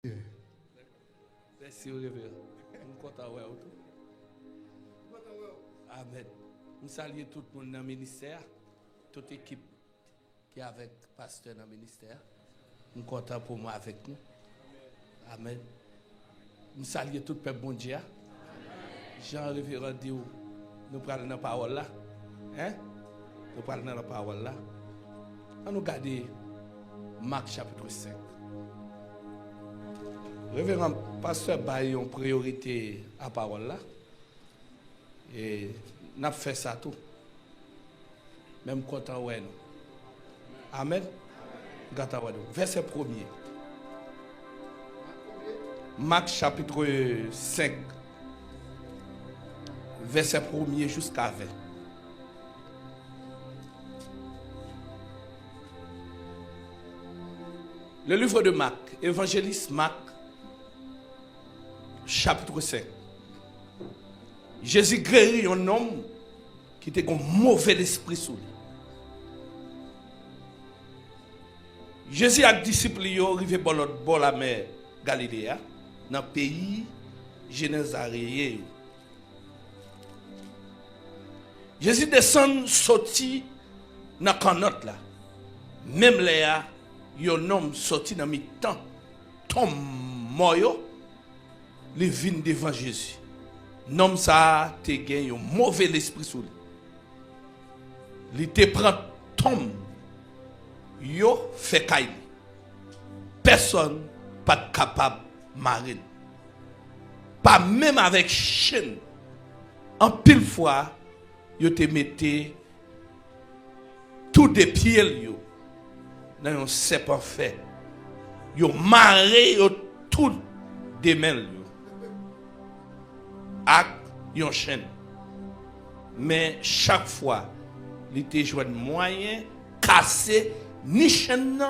Merci, révérend. Je suis content de vous. Amen. Je salue tout le monde dans le ministère, toute l'équipe qui est avec le pasteur dans le ministère. Je suis content pour moi avec nous. Amen. Je salue tout le peuple bon Dieu. Jean révérend dit, nous parlons de la parole là. Hein? Nous parlons de la parole là. On nous regarde Marc chapitre 5. Révérend pasteur Baye en priorité à la parole là. Et nous avons fait ça tout. Même content ouais nous. Amen. Verset 1er. Marc chapitre 5. Verset 1er jusqu'à 20. Le livre de Marc, évangéliste Marc, chapitre 5. Jésus guérit un homme qui était un mauvais esprit sous lui. Jésus a disciple arrivé par l'autre bord de la mer Galilée, dans le pays Génézaréen. Jésus descend, sorti dans le canot là. Même là, il y a un homme sorti dans le temps, tombe mort, il vient devant Jésus. L'homme ça te gagné un mauvais esprit sur lui. Il te prend tombe, yo fait caille. Personne pas capable de mariner. Pas même avec chaîne. En pile fois, yo te mette tout des pieds yo dans un serpent fait. Yo maré yo tout des mains yo. Ak yon chaîne. Mais chaque fois, il te joint moyen casser ni chaîne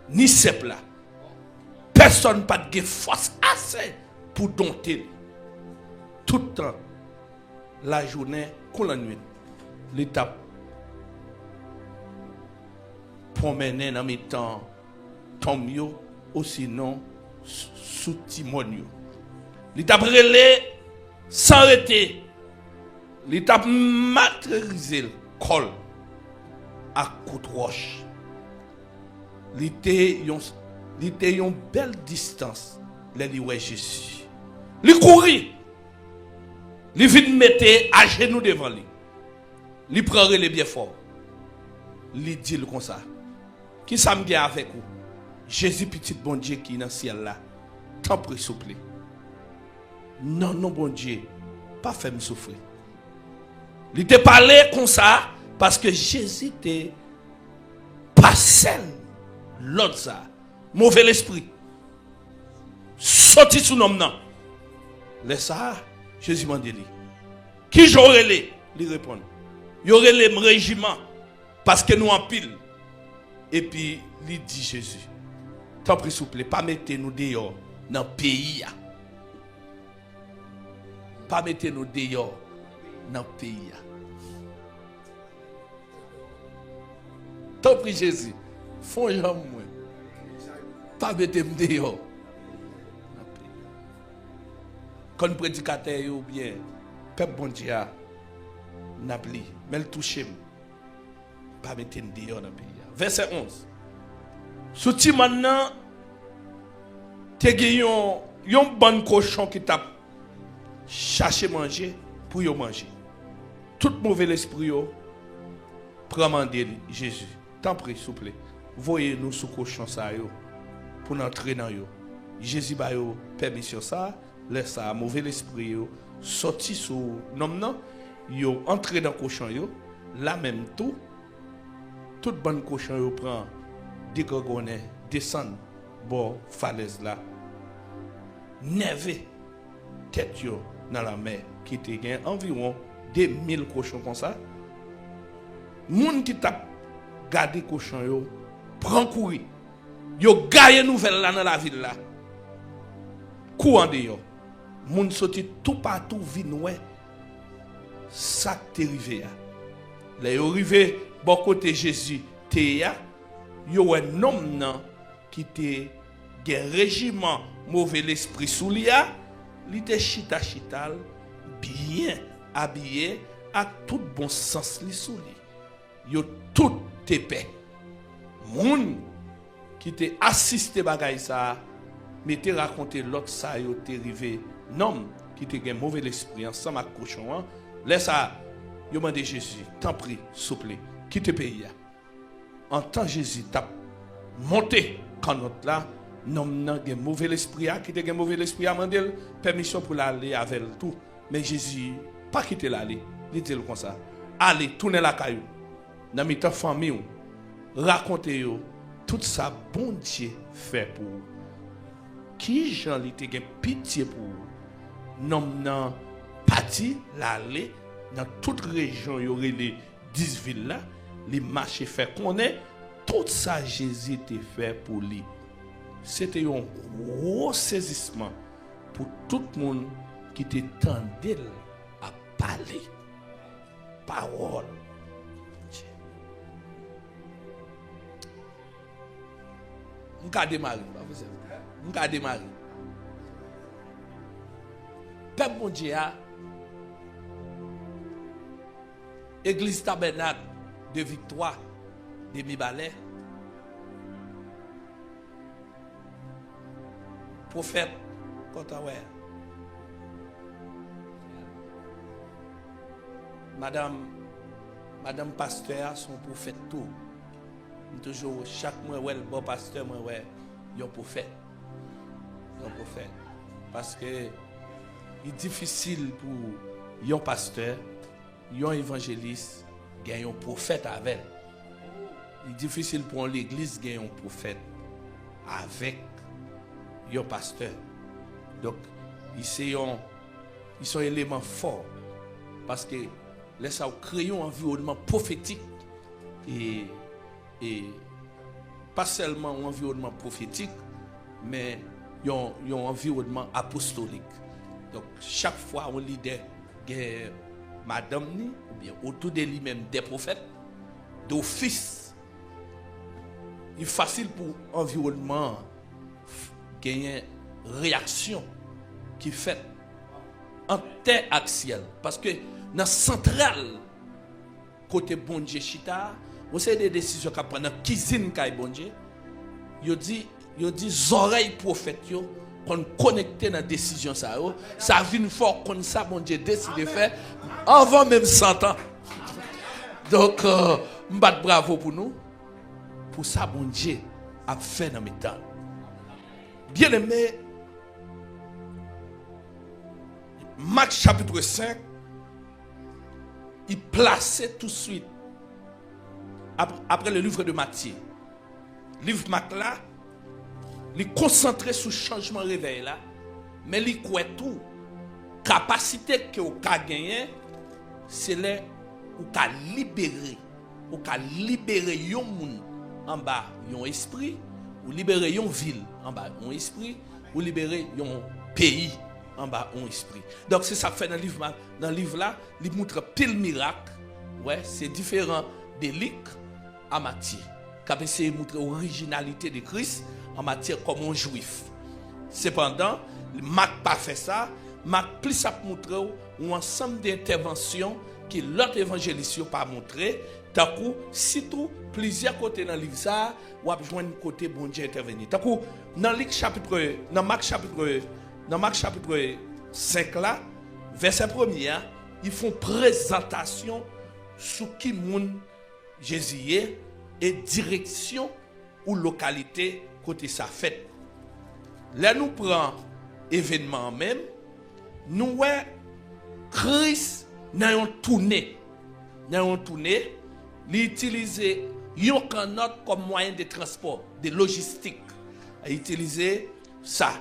ni serpent là. Personne pas de force assez pour dompter. Tout le temps, la journée, qu'on la nuit, l'étape promener dans mes temps, tombe yo, ou sinon, sous timon yo. L'étape relais, sans arrêter, l'étape maîtriser le col à coup de roche. L'été une belle distance, les ouais Jésus. Il courit. Il vient mettre à genoux devant lui. Il prend les bien fort. Il dit comme ça. Qui ça me gagne avec vous? Jésus petit bon Dieu qui est dans le ciel là. Tant pis s'il vous plaît. Non, non, bon Dieu, pas fait me souffrir. Il te parlé comme ça parce que Jésus était pas seul. L'autre ça, mauvais esprit. Sorti sous nom non. Laisse ça, Jésus m'a dit. Qui j'aurais les? Il répond. Il y aurait les régiments parce que nous en pile. Et puis, il dit Jésus, tant pis s'il vous plaît, pas mettez-nous dehors dans le pays. Pas mettez-nous dehors dans le pays. Tant pis Jésus, font jamais moi. Pas mettez-nous dehors. Quand le prédicateur ou bien, peuple bon Dieu, n'a pas mais le toucher, pas mettez-nous dehors dans le pays. Verset 11. Souti maintenant, tu as un bon cochon qui t'a cherché manger pour yo manger. Tout mauvais esprit yo prend mander Jésus. Tant pis s'il vous plaît. Voyez-nous sous cochon ça yo pour entrer dans yo. Jésus ba yo permission ça, laisse ça mauvais esprit yo sorti sous nom non, yo entrer dans cochon yo, là même tout bon cochon yo prend dégogonné descend bon falaise là. Neve tête yo dans la mer qui te gagne environ 2000 cochons comme ça. Moun qui t'a gardé cochon yo prend courir. Yo gagne nouvelle là dans la ville là. Courant dehors. Moun sorti tout partout vinn ouais. Ça t'est arrivé. Là yo arrivé bon côté Jésus te ya yo un homme nan qui te gen régiment mauvais l'esprit sous lia, il était chita bien habillé à tout bon sens li sous li. Yo tout épais. Moun qui te assisté bagay ça, mais te raconté l'autre ça yo te rivé nom qui te gen mauvais l'esprit ensemble avec cochon. Laisse ça, yo mande Jésus, t'en prie, s'il vous plaît, quitte pays. En tant Jésus t'a monté quand notre là, non nan gen mauvais l'esprit qui te gen mauvais l'esprit a mandé permission pour l'aller avec tout. Mais Jésus pas quitter l'aller, il dit comme ça. Allez, tournez la caillou. Dans mi ta famille, racontez yo tout ça bon Dieu fait pour vous. Qui Jean li te gen pitié pour vous. Non nan parti l'aller dans toute région y aurait les 10 villes là, les marchés fait connaît tout ça Jésus te fait pour lui. C'était un gros saisissement pour tout le monde qui t'entendait à parler. Parole. On va démarrer. On va démarrer. Peuple mon Dieu, Église Tabernacle de Victoire de Mibalais, prophète, Madame pasteur, son prophète tout. Toujours chaque mois, ouais, le bon pasteur, moi, ouais, il y a un prophète. Parce que il est difficile pour un pasteur, un évangéliste, gagner un prophète avec. Il est difficile pour l'église de gagner un prophète avec un pasteur. Donc, ils sont éléments forts. Parce que laisse créer un environnement prophétique et pas seulement un environnement prophétique, mais un environnement apostolique. Donc, chaque fois on leader madame ni, ou bien autour de lui-même des prophètes, d'office, il est facile pour l'environnement gagner réaction qui fait interaxial. Parce que dans la centrale, côté bon Dieu chita, vous savez des décisions qu'on prend dans la cuisine de bon Dieu, il dit oreilles prophètes qu'on connecté dans la décision ça vient fort comme ça bon Dieu décide de faire avant même 100 ans. Donc m'bat bravo pour nous pour ça bon Dieu a fait dans mes temps. Bien aimé, Marc chapitre 5, il plaçait tout de suite après le livre de Matthieu. Le livre de Marc là, il est concentré sur le changement réveil là, mais il croit tout. Capacité que vous avez gagné, c'est là où vous avez libéré. Vous avez libéré un monde en bas, un esprit, ou libérer une ville en bas, un esprit, ou libérer un pays en bas, un esprit. Donc c'est ça que fait dans le livre là, il montre pile miracle. Ouais, c'est différent des Luc à Matthieu. Qui a essayé de montrer l'originalité de Christ en matière comme un juif. Cependant, Marc n'a pas fait ça. Marc plus a montré un ensemble d'interventions que l'autre évangéliste n'a pas montré. Tant que, surtout, plusieurs côtés dans le livre, ça, ou à besoin de côté bon Dieu intervenir. Tant que, dans Marc chapitre 5 là, verset 1er, ils font présentation sur qui monde Jésus est et direction ou localité côté sa fête. Là nous prend événement même, nous voyons Christ dans un tournée. Il utilise un canot comme moyen de transport, de logistique. Il utilise ça.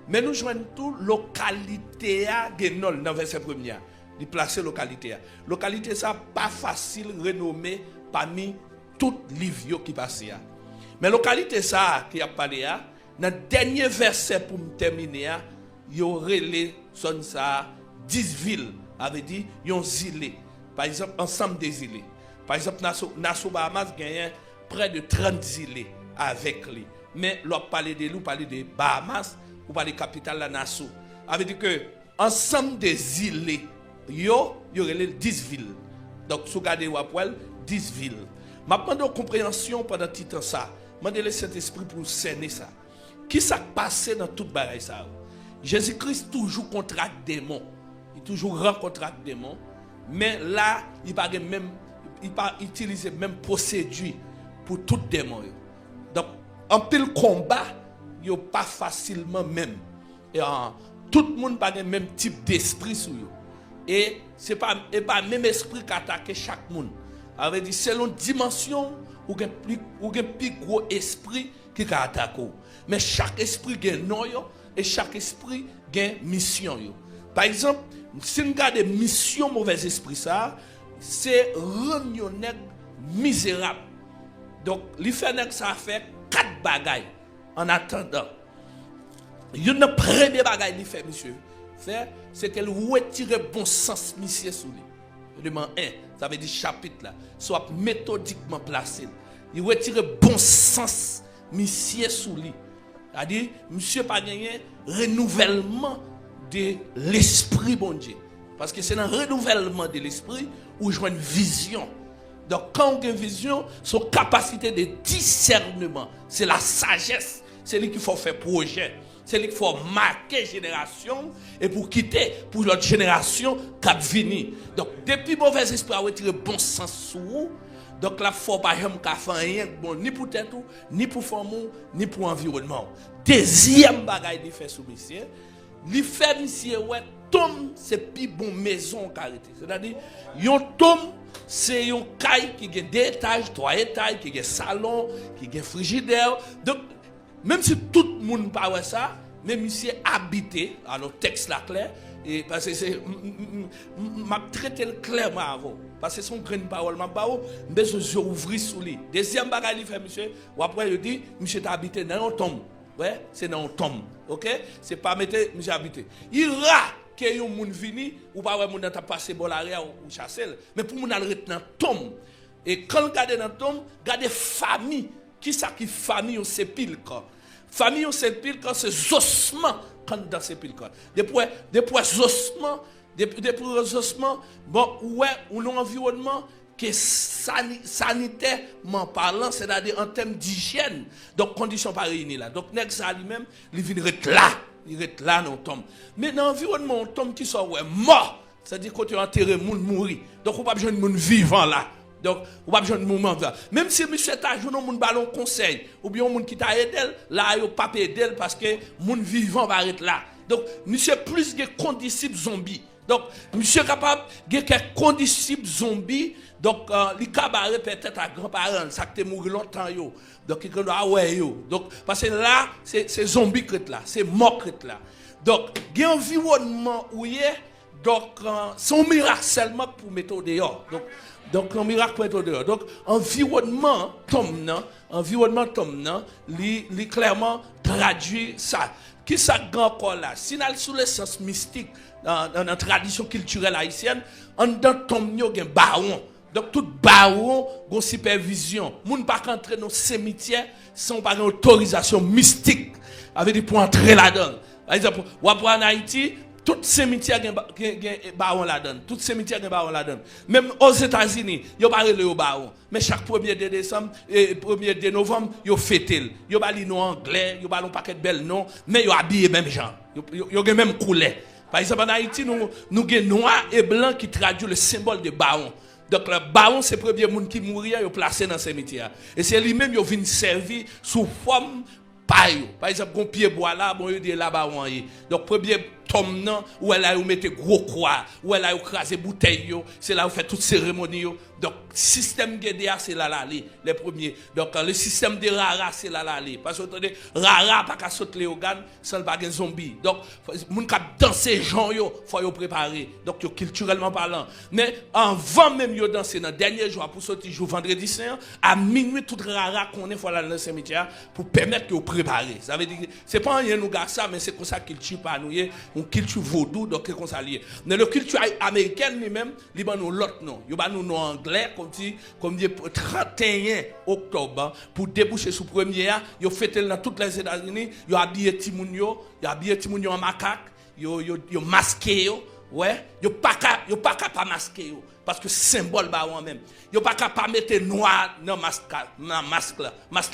Mais nous joignons tout localité à Genol dans le verset 1er. Il place localité. Localité ça pas facile renommée parmi tout livre qui passe. Mais localité ça qui a parlé dans le dernier verset pour me terminer, il y aurait les son ça 10 villes avait dit yon îlets. Par exemple ensemble des îlets. Par exemple Nassau Bahamas gagne près de 30 îlets avec lui. Mais l'on parler de nous parler de Bahamas ou pas les capitales la Nassau. Ça veut dire que ensemble des îles, il y aurait 10 villes. Donc, si vous regardez 10 villes. Je demande une compréhension pendant tout temps ça. Je demande le Saint-Esprit pour cerner ça. Qui s'est passé dans toute bagaille ça? Jésus-Christ toujours contre des démons. Il toujours rencontre des démons. Mais là, il n'a pas utilisé même procédure pour tout démon. Donc, en pile combat, il n'y a pas facilement même. Et tout le monde n'a pas le même type d'esprit sur eux. Et ce n'est pas le même esprit qui attaque chaque monde. Ça veut dire selon dimension, ou un plus gros esprit qui attaque. Mais chaque esprit a un nom et chaque esprit a une mission. Par exemple, si on regarde des missions mauvais esprit, c'est rendre misérable. Donc, l'IFENEC, ça fait 4 bagailles en attendant. Une première bagaille qu'il fait, monsieur, c'est qu'elle retire bon sens, monsieur, sous lui. Élément 1, ça veut dire chapitre là, soit méthodiquement placé. Il retire bon sens, monsieur, sous lui. C'est-à-dire, monsieur, pas gagné renouvellement de l'esprit, bon Dieu. Parce que c'est un renouvellement de l'esprit où je vois une vision. Donc, quand on a une vision, son capacité de discernement, c'est la sagesse. C'est lui qu'il faut faire projet. C'est lui qu'il faut marquer génération et pour quitter pour l'autre génération qui va venir. Donc, depuis mauvais esprit a retiré bon sens sur vous. Donc, là, il ne faut pas faire rien bon, ni pour tête, ni pour femme, ni pour l'environnement. Deuxième bagaille qu'il fait sous monsieur, il fait monsieur, ouais, tombe, c'est plus bon maison carité. C'est-à-dire, yon tombe, c'est un caille qui a 2 étages, 3 étages, qui a un salon, qui a un frigidaire. Donc, même si tout le monde parle ça, même monsieur habité, alors texte là clair, et parce que c'est m'a traité clairement avant, parce que son grain de parole m'a pas besoin de ouvrir sous lui. Deuxième bagage il fait monsieur, ou après il dit monsieur t'a habité dans un tombe. Ouais, c'est dans un tombe. OK? C'est pas mettre monsieur habité. Il ra que yon moun vini ou pas ouais moun t'a passé bon l'arrière ou chasser, mais pour moun aller dans tombe. Et quand regarder dans tombe, regarder famille, qui ça qui famille au sépulcre. Famille au sépulcre c'est ossements quand dans sépulcre. Depuis ossements, bon ouais, un environnement que sanitairement parlant, c'est-à-dire en termes d'hygiène. Donc conditions pas réunies là. Donc nèg ça lui-même, il vient là. Il est là dans le tombe. Mais dans l'environnement, on tombe qui soit mort. C'est-à-dire quand tu enterré, moun mourir. Donc, on n'a pas besoin de moun vivant là. Donc, on n'a pas besoin de moun là. Même si monsieur t'a joué moun ballon conseil, ou bien moun qui t'a aidé, là, il n'a pas aidé parce que moun vivant va être là. Donc, monsieur plus que condisciple zombie. Donc, monsieur capable de quelques condisciples zombies. Donc, les cabarets peut-être à grands-parents, ça qui mouru longtemps. Donc, il dit, ah ouais, donc, parce que là, c'est zombie qui est là, c'est mort qui est là. Donc, il y a un environnement où il est, donc, c'est un miracle seulement pour mettre dehors. Donc, un miracle pour mettre dehors. Donc, environnement tombe, il clairement traduit ça. Qui ça encore là? Si on a sous le sens mystique, dans la tradition culturelle haïtienne, en dedans tombe, il y a un baron. Donc, tout baron a une supervision. Les gens ne peuvent pas entrer dans le cimetière sans pas une autorisation mystique. Avec pour entrer là-dedans. Par exemple, en Haïti, tout cimetière a un baron là-dedans. Tout cimetière a un baron là-dedans. Même aux États-Unis, il n'y a pas de baron. Mais chaque 1er de décembre et 1er de novembre, il y a fêté. Il y a pas de nom anglais, il y a pas un paquet de belles noms, mais il y a habillé même gens. Il y a même couleur. Par exemple, en Haïti, nous avons noir et blanc qui traduit le symbole de baron. Donc, le baron, c'est le premier monde qui mourit, il est placé dans le cimetière. Et c'est lui-même qui vient servir sous forme paille. Par exemple, un pied bois là, bon, il est là baron. Donc, premier tome, où elle a mis gros croix, où elle a écrasé bouteille, c'est là où fait toute cérémonie. Donc, système GDA, c'est là, les premiers. Donc, le système de Rara, c'est là, parce que, attendez, Rara, pas qu'à sauter les organes, sans pas un zombie. Donc, moun k'ap danser gens, faut yo préparer. Donc, culturellement parlant. Mais, avant même yo danser dans le dernier jour, pour sortir jour vendredi saint, à minuit, tout Rara qu'on est, faut aller dans le cimetière, pour permettre de préparer. Ça veut dire, c'est pas rien nous gars ça, mais c'est comme ça qu'il tue pas nous, on culture vaudou, donc comme ça lié. Mais la culture américaine lui-même, il va nous l'autre nom. Il va nous nom anglais, comme dit 31 octobre, pour déboucher sous premier, il fait dans toutes les États-Unis, il a habillé Timounio, il a habillé Timounio en macaque, il masqué, ouais, il pas capable masquer, parce que symbole ba ou même. Yo pas capable mettre noir dans masque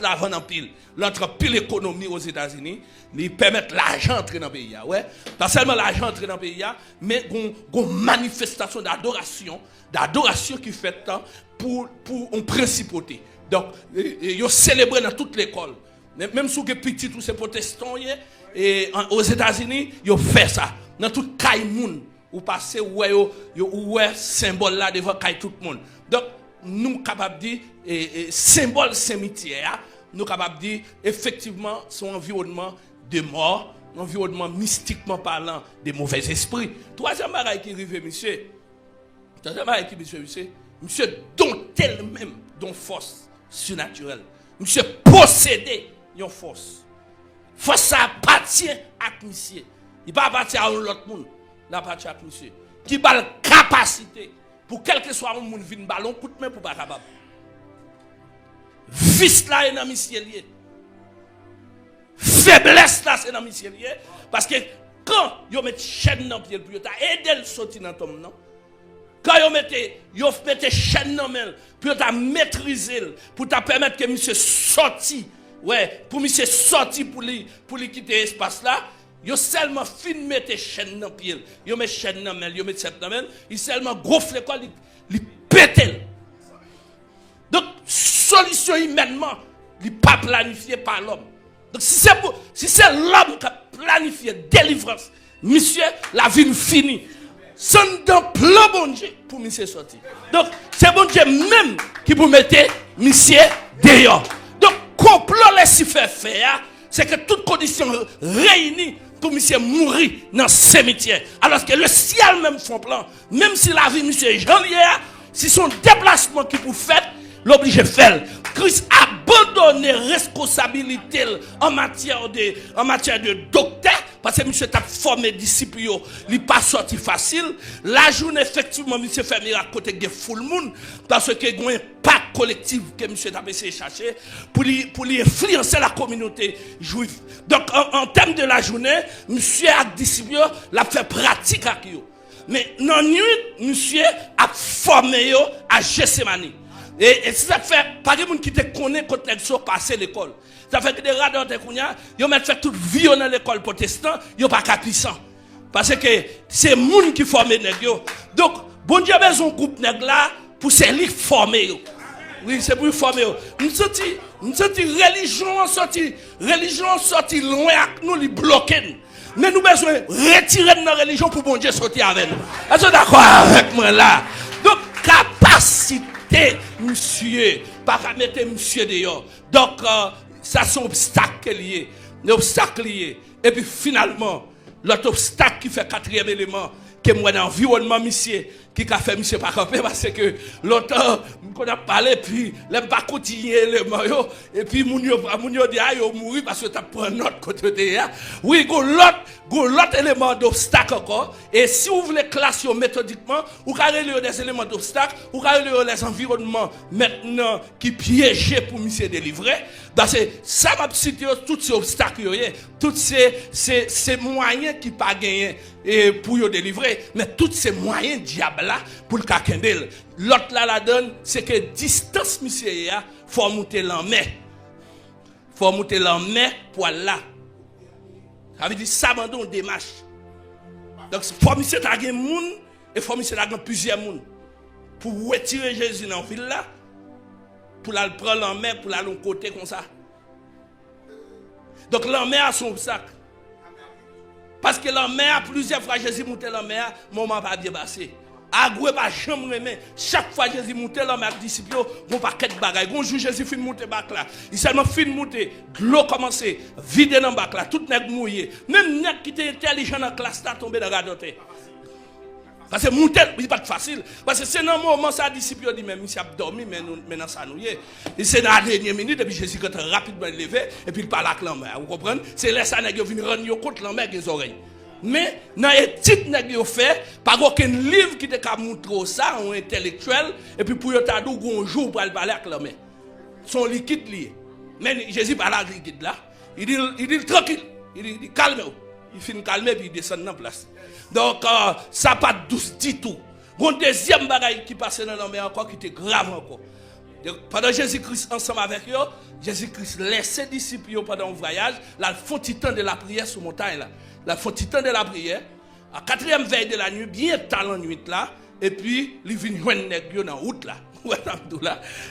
là vend en pile. L'entre pile économie aux États-Unis, ils permettent l'argent entrer dans le pays, ouais. Pas seulement l'argent entrer dans le pays, mais gon manifestation d'adoration qui fait pour une principauté. Donc yo célébrer dans toute l'école. Même si vous êtes petit tous ces protestants et aux États-Unis, ils fait ça dans toute caille ou passer ouais symbole là devant tout le monde. Donc nous capables de dire symbole cimetière, nous capables de dire effectivement son environnement de mort, environnement mystiquement parlant de mauvais esprits. Troisième bagaille qui arrive monsieur. Troisième bagaille qui monsieur dont elle-même dont force surnaturelle. Monsieur possédé une force. Force ça appartient à monsieur. Il pas appartient à l'autre monde. La partie à monsieur qui a la capacité pour quel que soit un monde vinn ballon coup de main pour pas capable vice là est dans monsieur lié faiblesse là c'est dans monsieur lié parce que quand yo met chaîne dans pied pour ta aider le sortir dans tom non quand yo mette chaîne dans main pour ta maîtriser pour ta permettre que monsieur sorti ouais pour monsieur sorti pour lui quitter espace là. Yo seulement fin mette chaîne dans pied, yo met chaîne dans main, yo met cette dans main, il seulement gonfle quoi, il pète. Donc solution humainement, il pas planifié par l'homme. Donc si c'est l'homme qui a planifié délivrance, monsieur la vie finie. Sans dans plan bon Dieu pour monsieur sortir. Donc c'est bon Dieu même qui vous mettez monsieur dehors. Donc complot laisse faire, c'est que toutes conditions réunies pour monsieur mourir dans le cimetière. Alors que le ciel même font plan. Même si la vie monsieur Jean-Lier, si son déplacement qui vous fait, l'oblige faire. Christ abandonne responsabilité en matière de docteur. Parce que monsieur t'a formé disciples, il n'est pas sorti facile. La journée, effectivement, monsieur fait miracle côté de full moon. Parce que il y a un pacte collectif que monsieur t'a essayé de chercher pour lui influencer la communauté juive. Donc, en termes de la journée, monsieur a disciples, l'a fait pratique à eux. Mais dans la nuit, monsieur a formé à Gethsemane. Et ça fait, pas de monde qui te connaît quand ils sont passés l'école. Ça fait que des radars de Kounia, ils ont fait toute vie dans l'école protestante, ils n'ont pas qu'à puissant. Parce que c'est les gens qui forment les nègres. Donc, bon Dieu a besoin d'un groupe nègre là pour se les former. Oui, c'est pour former. Nous sorti religion sorti loin avec nous, les bloquer. Mais nous besoin retirer de notre religion pour bon Dieu sortir avec nous. Est-ce que d'accord avec moi là? Donc, capacité, monsieur, pas mettre monsieur dehors. Donc, ça c'est un obstacle lié. Un obstacle lié. Et puis finalement, l'autre obstacle qui fait quatrième élément, que moi dans l'environnement, monsieur, qui a fait monsieur pas camper, parce que l'autre, qu'on a parlé, puis l'aime pas continuer l'élément, et puis moun yo dit, yo mourir parce que t'as pris un autre côté de là. Oui, l'autre élément d'obstacle encore, et si vous voulez classer méthodiquement, vous avez des éléments d'obstacle, vous avez les environnements maintenant qui piégent pour monsieur délivrer, parce que ça m'a cité tous ces obstacles, tous ces moyens qui pas gagner et pour yo délivrer, mais tous ces moyens diable là pour le kakendel. L'autre là la donne, c'est que distance monsieur ya, faut monter l'en mer. Faut monter l'en mer pour là. Ça veut dire ça abandon démarche. Donc faut monsieur ta gen moun et faut monsieur ta gen plusieurs moun pour retirer Jésus dans ville là pour la prendre en mer pour aller côté comme ça. Donc l'en mer a son obstacle. Parce que la mer, plusieurs fois Jésus montait la mer, moment pas bien passé. Agoué pas jamais remet. Chaque fois Jésus montait la mer, disciples, vont pas quête bagaille. Gon jour Jésus fin monter bac là. Il seulement fin monter, l'eau commencé, vider dans bac là, tout nèg mouillé. Même nèg qui était intelligent dans classe là tombé dans la doté. Parce que monter, c'est pas facile. Parce que c'est dans le moment ça disciple dit même il a dormi mais maintenant ça nous y est. Et c'est dans la dernière minute et puis Jésus quand rapidement levé et puis il parle avec la mer. Vous comprenez? C'est là ça nèg vinn rendre compte la mer des oreilles. Mais dans l'éthique nèg yo fait, pas aucun livre qui te montre ça un intellectuel et puis pour yo ta dou gon jour pour aller parler avec l'homme. Son liquide lié. Mais Jésus parle avec liquide là. Il dit tranquille, il dit calme. Il finit calmer puis il descend dans place. Donc ça pas douce du tout. Bon deuxième bagaille qui passe dans l'homme encore qui était grave encore. Pendant Jésus-Christ ensemble avec eux, Jésus-Christ laisse ses disciples pendant un voyage, là, il faut temps de la prière sur montagne là. Là, il faut temps de la prière. À 4e veille de la nuit, bien tard la nuit là, et puis il vient joindre nèg dans route là.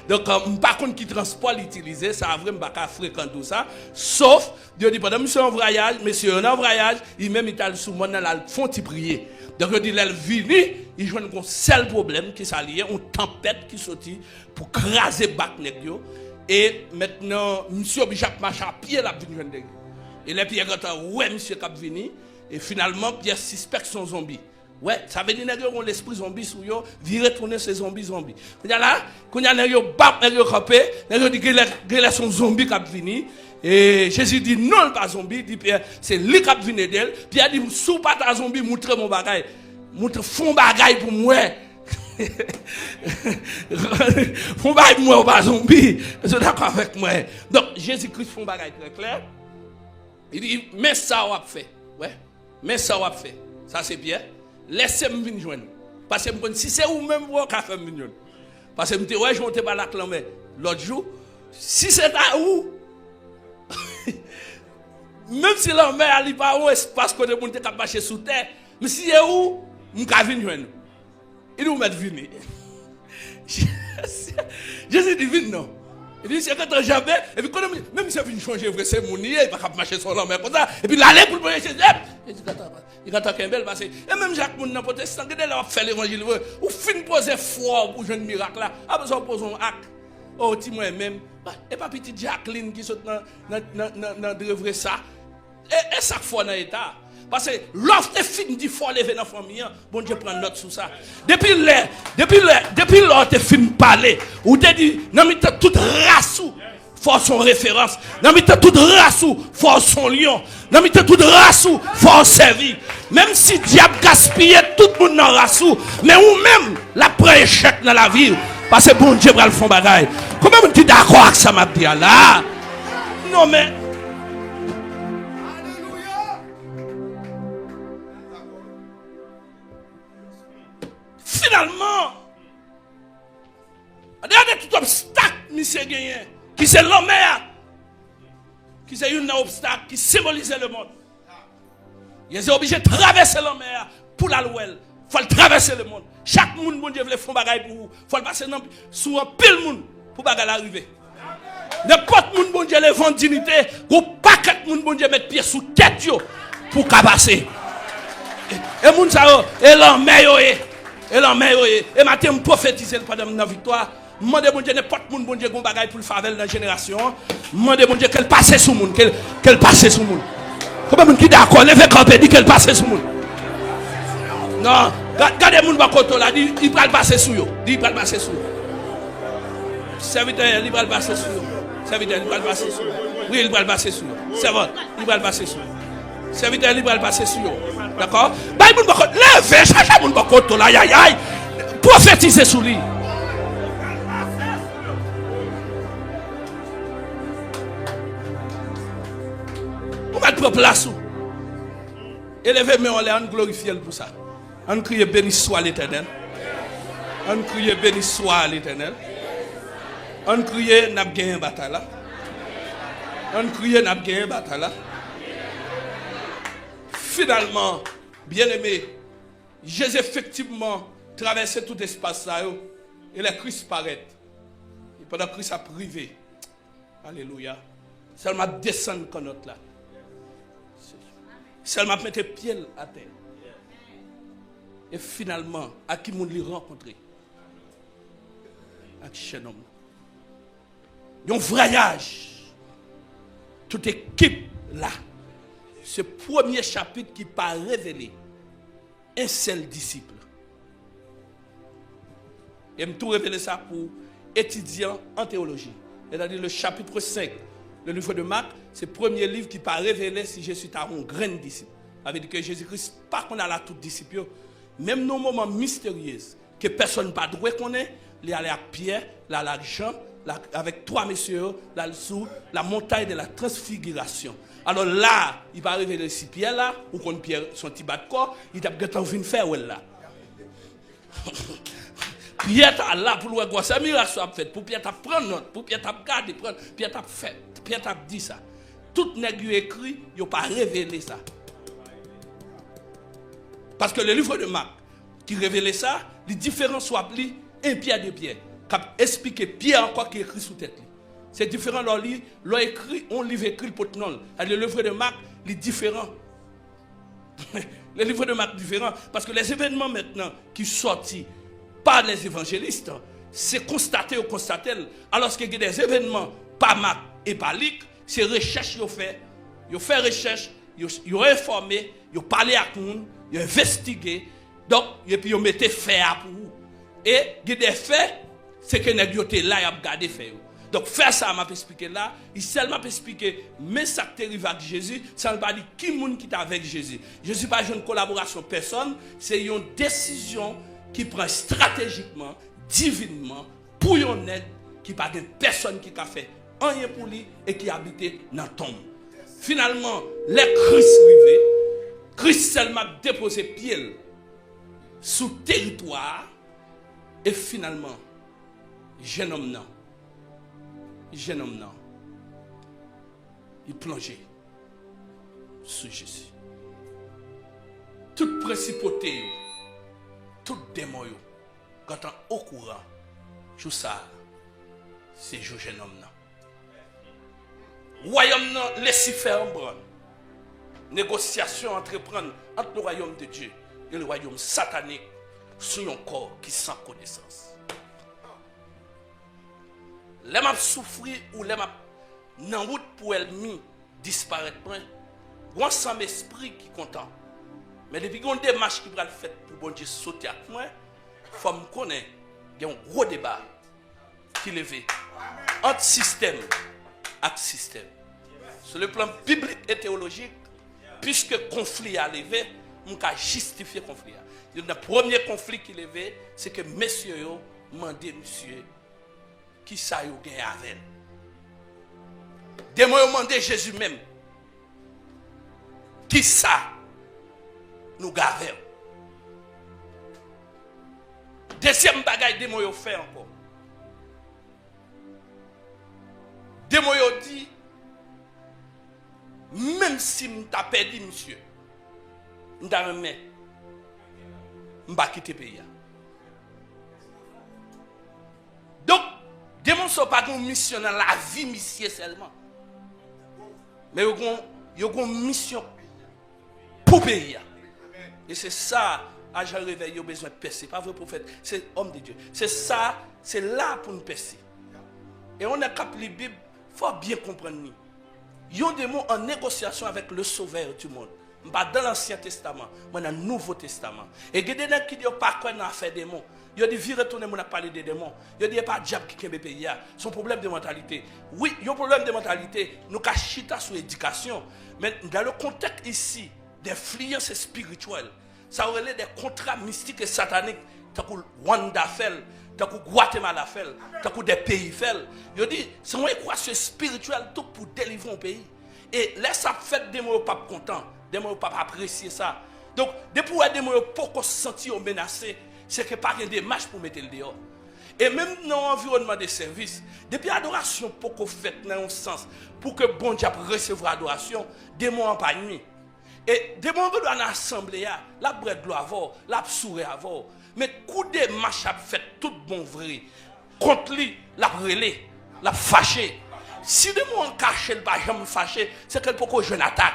Donc par contre qui transport l'utiliser, ça a vraiment pas fréquent tout ça, sauf Dieu dit pendant monsieur en voyage, monsieur en voyage, il même il sous monde là, font prier. Donc il dit là vini, il joue un seul problème qui s'allie, une tempête qui sortit pour craser bac nèg yo et maintenant monsieur obligé à marcher à pied là venir joindre. Et les Pierre quand ouais monsieur cap vini et finalement Pierre suspecte son zombie. Ouais, ça veut dire que ont l'esprit zombie sur yo, virer tourner ces zombies. Il y a là, quand il y a nèg yo bap nèg yo campé, nèg yo dit que son zombie cap vini et Jésus dit non pas zombie, dit Pierre, c'est lui cap vini d'elle. Pierre dit sous pas ta zombie, montre mon bagaille. Montre fond bagaille pour moi. Fond bagaille moi pas zombie. Vous êtes d'accord avec moi? Donc Jésus-Christ fond bagaille très clair. Il dit mais ça on a fait. Ouais. Mais ça on a fait. Ça c'est Pierre. Laissez-moi venir joindre. Parce que si c'est vous même vous qui fait venir. Parce que je me dis ouais, je monte pas la clamer l'autre jour. Si c'est à vous même si la mer n'est pas un espace que vous pouvez marcher sous terre, mais si c'est où, vous pouvez venir joindre. Il nous met venir. Jésus dit venir non. Il dit c'est quand jamais et puis même si vous changer vrai c'est mon il va pas marcher sur la mer comme ça et puis l'aller pour le Jésus. Il attend qu'un bel passé. Et même Jacques mon protestant qui là fait l'évangile ou fin poser foi pour jeune miracle là, a besoin poser un acte. Oh ti moi même et pas petite Jacqueline qui saute dans de vrai ça. Et ça foi dans l'état. Parce que l'offre est fini dit faut lever dans la famille, bon Dieu prend note sur ça. Depuis l'autre est fini parler, ou te dit non mais toute race faut son référence, non mais toute race faut son lion, non mais toute race faut servir. Même si diable gaspille tout le monde dans race, mais ou même la prend échec dans la vie parce que bon Dieu prend le fond bagaille. Comment tu es d'accord avec ça m'a dit là? Non mais finalement, regardez tout obstacle, monsieur gagné, qui c'est l'homme, qui c'est un obstacle qui symbolise le monde. Il est obligé de traverser l'homme pour la loi. Il faut traverser le monde. Chaque monde, bon Dieu, veut faire bagaille pour vous. Il faut le passer sous un pile monde pour bagaille arriver. N'importe monde, bon Dieu, les ventes dignité, ou pas quatre monde, bon Dieu, mettre pied sous tête pour cabasser. Et moun ça, et l'homme, et là, et matin, je prophétise pendant la victoire. Je demande bon Dieu, n'importe monde, bon Dieu, qu'on bagaille pour le favel dans la génération. Je demande bon Dieu, qu'elle passe sous le monde, qu'elle passe sous le monde. Comment moun qui d'accord, levez campé, dit qu'elle passe sous le monde. Non, regardez moun bakoto là, dit il va passer sous yo, dit il va passer sous yo. Serviteur, il va passer sous yo. Serviteur, il va passer sous yo. Oui, il va passer sous yo. Servant, il va passer sous yo. Serviteur, il va passer sous yo. D'accord? Bah, moun bakoto, levez, cherchez moun bakoto là, aïe aïe. Prophétisez sous lui. On va être place où? Élevez, mais on l'a glorifié pour ça. On crie béni soit l'Éternel. On crie béni soit l'Éternel. On crie n'a gagné bataille là. On crie n'a gagné bataille là. Finalement, bien aimé, Jésus effectivement traversé tout espace là et le Christ paraît. Et pendant que Christ a privé. Alléluia. Seulement descendre comme notre là. Seulement mettre pied à terre. Et finalement, à qui moun li rencontré? À chaque homme. Un voyage. Toute équipe là. Ce premier chapitre qui pas révélé un seul disciple. Et je tout révéler ça pour étudiants en théologie. C'est-à-dire le chapitre 5, le livre de Marc, c'est le premier livre qui pas révélé si je suis un grand disciple. Avec que Jésus-Christ, pas qu'on a là tout disciple, même nos moments mystérieux, que personne ne doit connaître, il y a avec Pierre, là, avec Jean, avec trois messieurs, là, sous la montagne de la transfiguration. Alors là, il va révéler si Pierre là, ou qu'on Pierre son petit bas de corps, il a peut-être envie de faire là. Pierre là pour le voir ça miracle soit fait, pour Pierre prendre note, pour Pierre garder prendre, Pierre fait, Pierre dit ça. Tout nèg écrit, il pas révélé ça. Parce que le livre de Marc qui révélait ça, les différents soit appelés un Pierre de Pierre, qui explique Pierre encore qui écrit sous tête. C'est différent leur livre, leur écrit, on livre écrit pour non. Le livre de Marc, les différents. Le livre de Marc différent parce que les événements maintenant qui sortent par les évangélistes, c'est constaté ou constaté. Alors qu'il y a des événements par Marc et par Luc, c'est recherche qu'ils fait. Ils fait recherche, ils ont informé, ils ont parlé à tout le monde, ils ont investigué. Donc, et puis ils ont mis fait pour vous. Et il y a des faits, c'est que nous avons là, ils ont gardé fait. Donc, faire ça, m'a expliqué là, il seulement expliqué, mais ça qui arrive avec Jésus, ça ne veut pas dire qui est avec Jésus. Jésus n'est pas une collaboration personne, c'est une décision qui prend stratégiquement, divinement, pour une aide, qui pas de personne qui a fait rien pour lui et qui habitait dans la tombe. Finalement, les Christ arrivé, Christ seulement déposé pied sous territoire, et finalement, jeune homme non. Il plongeait sous Jésus. Toute principauté, tout démon, quand on est au courant, tout ça, c'est jeune homme. Royaume, laissez faire un bras. Négociation entreprendre entre le royaume de Dieu et le royaume satanique sur un corps qui sans connaissance. Les m'a souffrir ou les m'a dans route pour ennemi disparaître point. Bon sans esprit qui content. Mais depuis qu'on démarche qui va le faire pour bon Dieu sauter avec moi, faut me connaître, il y a un gros débat qui levé entre système et système. Sur le plan biblique et théologique, puisque conflit a levé, on peut justifier conflit. Le premier conflit qui levé, c'est que messieurs ont demandé monsieur qui ça yo gen avec. Des mots demandé Jésus même. Qui ça nous gave. Deuxième bagaille des mots fait encore. Des mots dit même si m'ta perdu monsieur, m'ta remet m'pa quitter pays. Donc des gens ne sont pas une mission dans la vie, monsieur seulement. Mais ils ont une mission pour payer. Et c'est ça, à Jean Réveil, ils ont besoin de percer. Pas vrai prophète, c'est homme de Dieu. C'est ça, c'est là pour nous percer. Et on a capté la Bible, il faut bien comprendre. Ils ont des mots en négociation avec le Sauveur du monde. Pas dans l'Ancien Testament, mais dans le Nouveau Testament. Et il y a des gens qui ne disent pas qu'on a fait des mots. Il y a des vies retournées, on a parlé des démons. Il y a des pas diable qui est pays. Son problème de mentalité. Oui, il y a un problème de mentalité. Nous cachons sur l'éducation. Mais dans le contexte ici, d'influence spirituelle, ça aurait des contrats mystiques et sataniques. Tant que Rwanda fait, tant que Guatemala fait, tant que des pays fait. Il dit, c'est une équation spirituelle tout pour délivrer un pays. Et là, ça fait des mots pas contents, des mots pas apprécier ça. Donc, depuis des mots pas se sentir menacés, c'est que pas de démarche pour mettre le dehors. Et même dans l'environnement des services, depuis l'adoration pour qu'on fait dans un sens, pour que bon Dieu recevoir l'adoration, des mots en pas nuit. Et des mots dans l'assemblée, la brède doit avoir, la souris avoir. Mais coup de marche a fait tout bon vrai. Contre lui, la relais, la fâché. Si des mots en caché, le pas jamais fâché, c'est que pourquoi je n'attaque.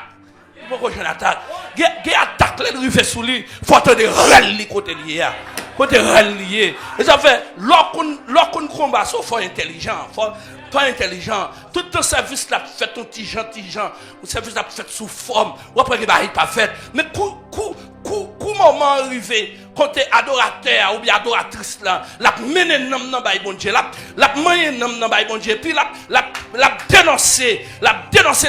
Pourquoi je n'attaque. Il y a attaque, il arrive sous lui, il faut attendre rallier côté lié. Côté rallié. Et ça fait, lorsqu'on combat, il faut intelligent. Pas intelligent. Tout le service là fait ton petit gens. Le service là fait sous forme. Ou après, il va pas fait. Mais comment arriver côté adorateur ou bien adoratrice là, la mener nom nan bay bon Dieu, la manger nom nan bay bon Dieu, puis la dénoncer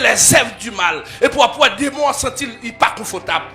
les œuvres du mal et pour démon sentir il pas confortable.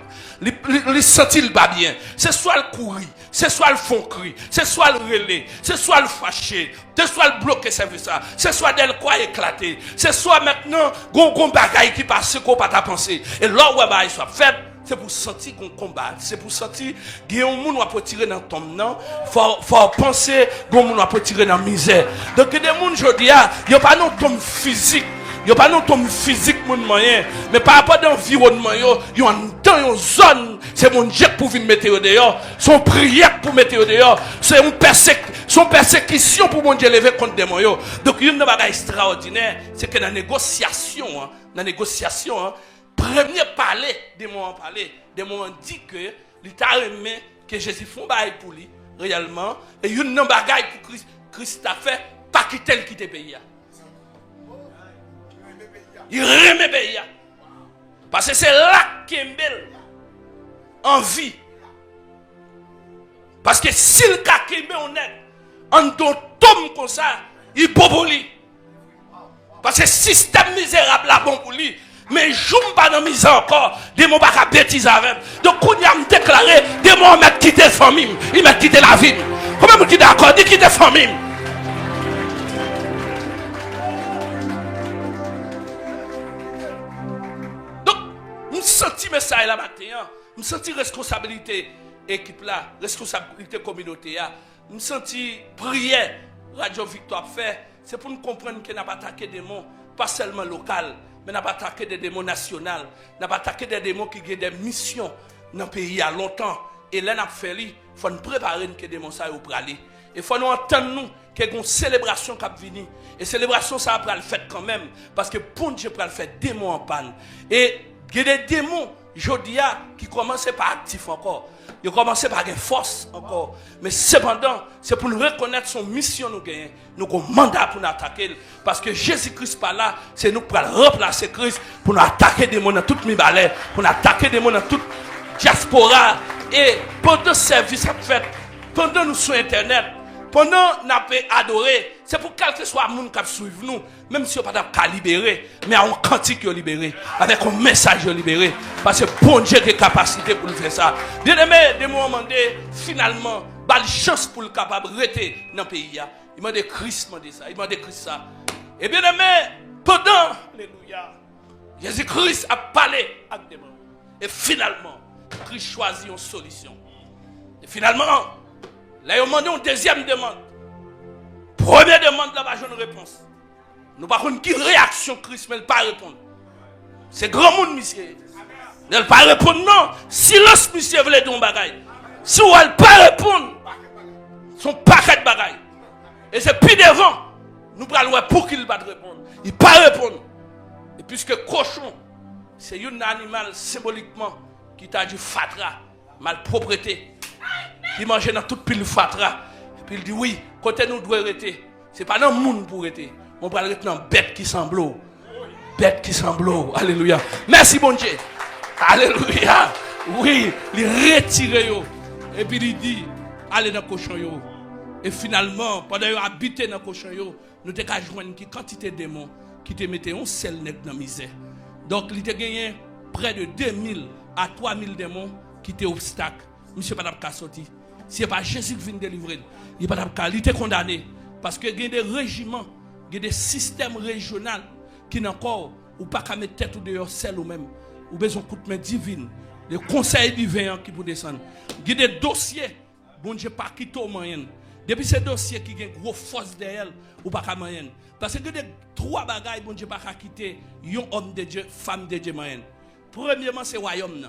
Il sentit pas bien. C'est soit le courir, c'est soit le fond cri, c'est soit le relais, c'est soit le fâché, c'est soit le bloquer service ça, c'est soit d'elle quoi éclater, c'est soit maintenant gon bagaille qui passe qu'on pas ta pensée. Et là où bah il soit fait, c'est pour sentir qu'on combat, c'est pour sentir qu'il y a un monde qui peut tirer dans ton nom, faut penser qu'on monde peut tirer dans misère. Donc des gens aujourd'hui, il y a pas non tombe physique. Il n'y a pas non tom physique mon moyen, mais par rapport à l'environnement, il y a une zone, c'est mon Dieu pour venir mettre dehors, son prière pour mettre dehors, c'est son persécution pour mon Dieu lever contre des moyens. Donc il y a une chose extraordinaire, c'est que dans la négociation, premier parler, des mots dit que l'État remet que Jésus font bail pour lui, réellement, et il y a une bagaille pour Christ a fait, pas quitter le pays. Il remet pays. Parce que c'est là qu'il est belle. En vie. Parce que si le cas qui est honnête, en don tombe comme ça, il boboli. Parce que le système misérable là bon pour lui. Mais je ne pas dans misère encore. Des mots pas bêtises avec. Donc, quand il a déclaré, des mots m'a quitté la famille. Il m'a quitté la vie. Comment vous dites d'accord? Il quitte la famille. Je sens message là matin, je sens responsabilité équipe là, responsabilité communauté là, je sens prière Radio Victoire fait, c'est pour nous comprendre que n'a pas attaqué des démons pas seulement local, mais n'a pas attaqué des démons nationaux, n'a pas attaqué des démons qui ont des missions dans le pays à longtemps et là n'a fait il faut nous préparer que des démons ça pour aller. Il faut nous entendre nous qu'il y a une célébration qui va venir. Et célébration ça va le faire quand même parce que bon Dieu va le faire démons en panne. Et il y a des démons, Jodia, qui commencent par actif encore. Ils commencent par une force encore. Mais cependant, c'est pour nous reconnaître son mission nous gagner. Nous avons un mandat pour nous attaquer. Parce que Jésus-Christ par là, c'est nous pour remplacer Christ, pour nous attaquer des démons dans toutes mes balais, pour nous attaquer des démons dans toute diaspora. Et pendant ce service à fait, pendant nous sur Internet, pendant nous avons adoré, c'est pour quel que soit le monde qui suit nous, même si on n'a pas libéré, mais on cantique libéré, avec un message libéré. Parce que bon Dieu a la capacité pour faire ça. Bien aimé, de moi demander finalement, une chance pour le capable de rester dans le pays. Il m'a dit Christ, il m'a dit Christ ça. Et bien aimé, pendant, alléluia, Jésus-Christ a parlé avec des démons. Et finalement, Christ choisit une solution. Et finalement, là, il a demandé une deuxième demande. Première demande, là, j'ai une réponse. Nous ne savons pas qui réaction Christ, mais il ne pas répondre. C'est grand monde, monsieur. Il ne pas répondre, non. Silence, monsieur, veut dire un bagaille. Si on ne pas répondre, son paquet de bagaille. Et c'est plus devant, nous prenons pour qu'il ne pas répondre. Il ne pas répondre. Et puisque cochon, c'est un animal symboliquement qui t'a dit fatra, malpropreté, qui mangeait dans toute pile fatra. Et puis il dit oui, côté nous doit arrêter. Ce n'est pas dans le monde pour arrêter. On va arrêter dans bête qui semble. Bête qui semble. Alléluia. Merci bon Dieu. Alléluia. Oui, il retire. Et puis il dit, allez dans le cochon. Et finalement, pendant qu'il habité dans le cochon, nous avons joué une quantité de démons qui te mettaient un seul nec dans la misère. Donc, il a gagné près de 2000 à 3000 démons qui étaient obstacles. Monsieur pas d'abord sorti. Si ce n'est pas Jésus qui vient délivrer, il n'est pas d'abord il était condamné. Parce que il y a des régiments, il y a des systèmes régionaux qui n'ont encore, ou pas qu'à mettre tête ou dehors seul ou même, ou besoin de coup de main divine, les conseils divins qui pour descendre. Il y a des dossiers, bon Dieu pas quitter au moyen. Depuis ces dossiers qui ont une grosse force derrière, ou pas qu'à moyen. Parce que il y a trois bagailles, bon Dieu pas quitter, un homme de Dieu, femme de Dieu moyen. Premièrement, c'est le royaume.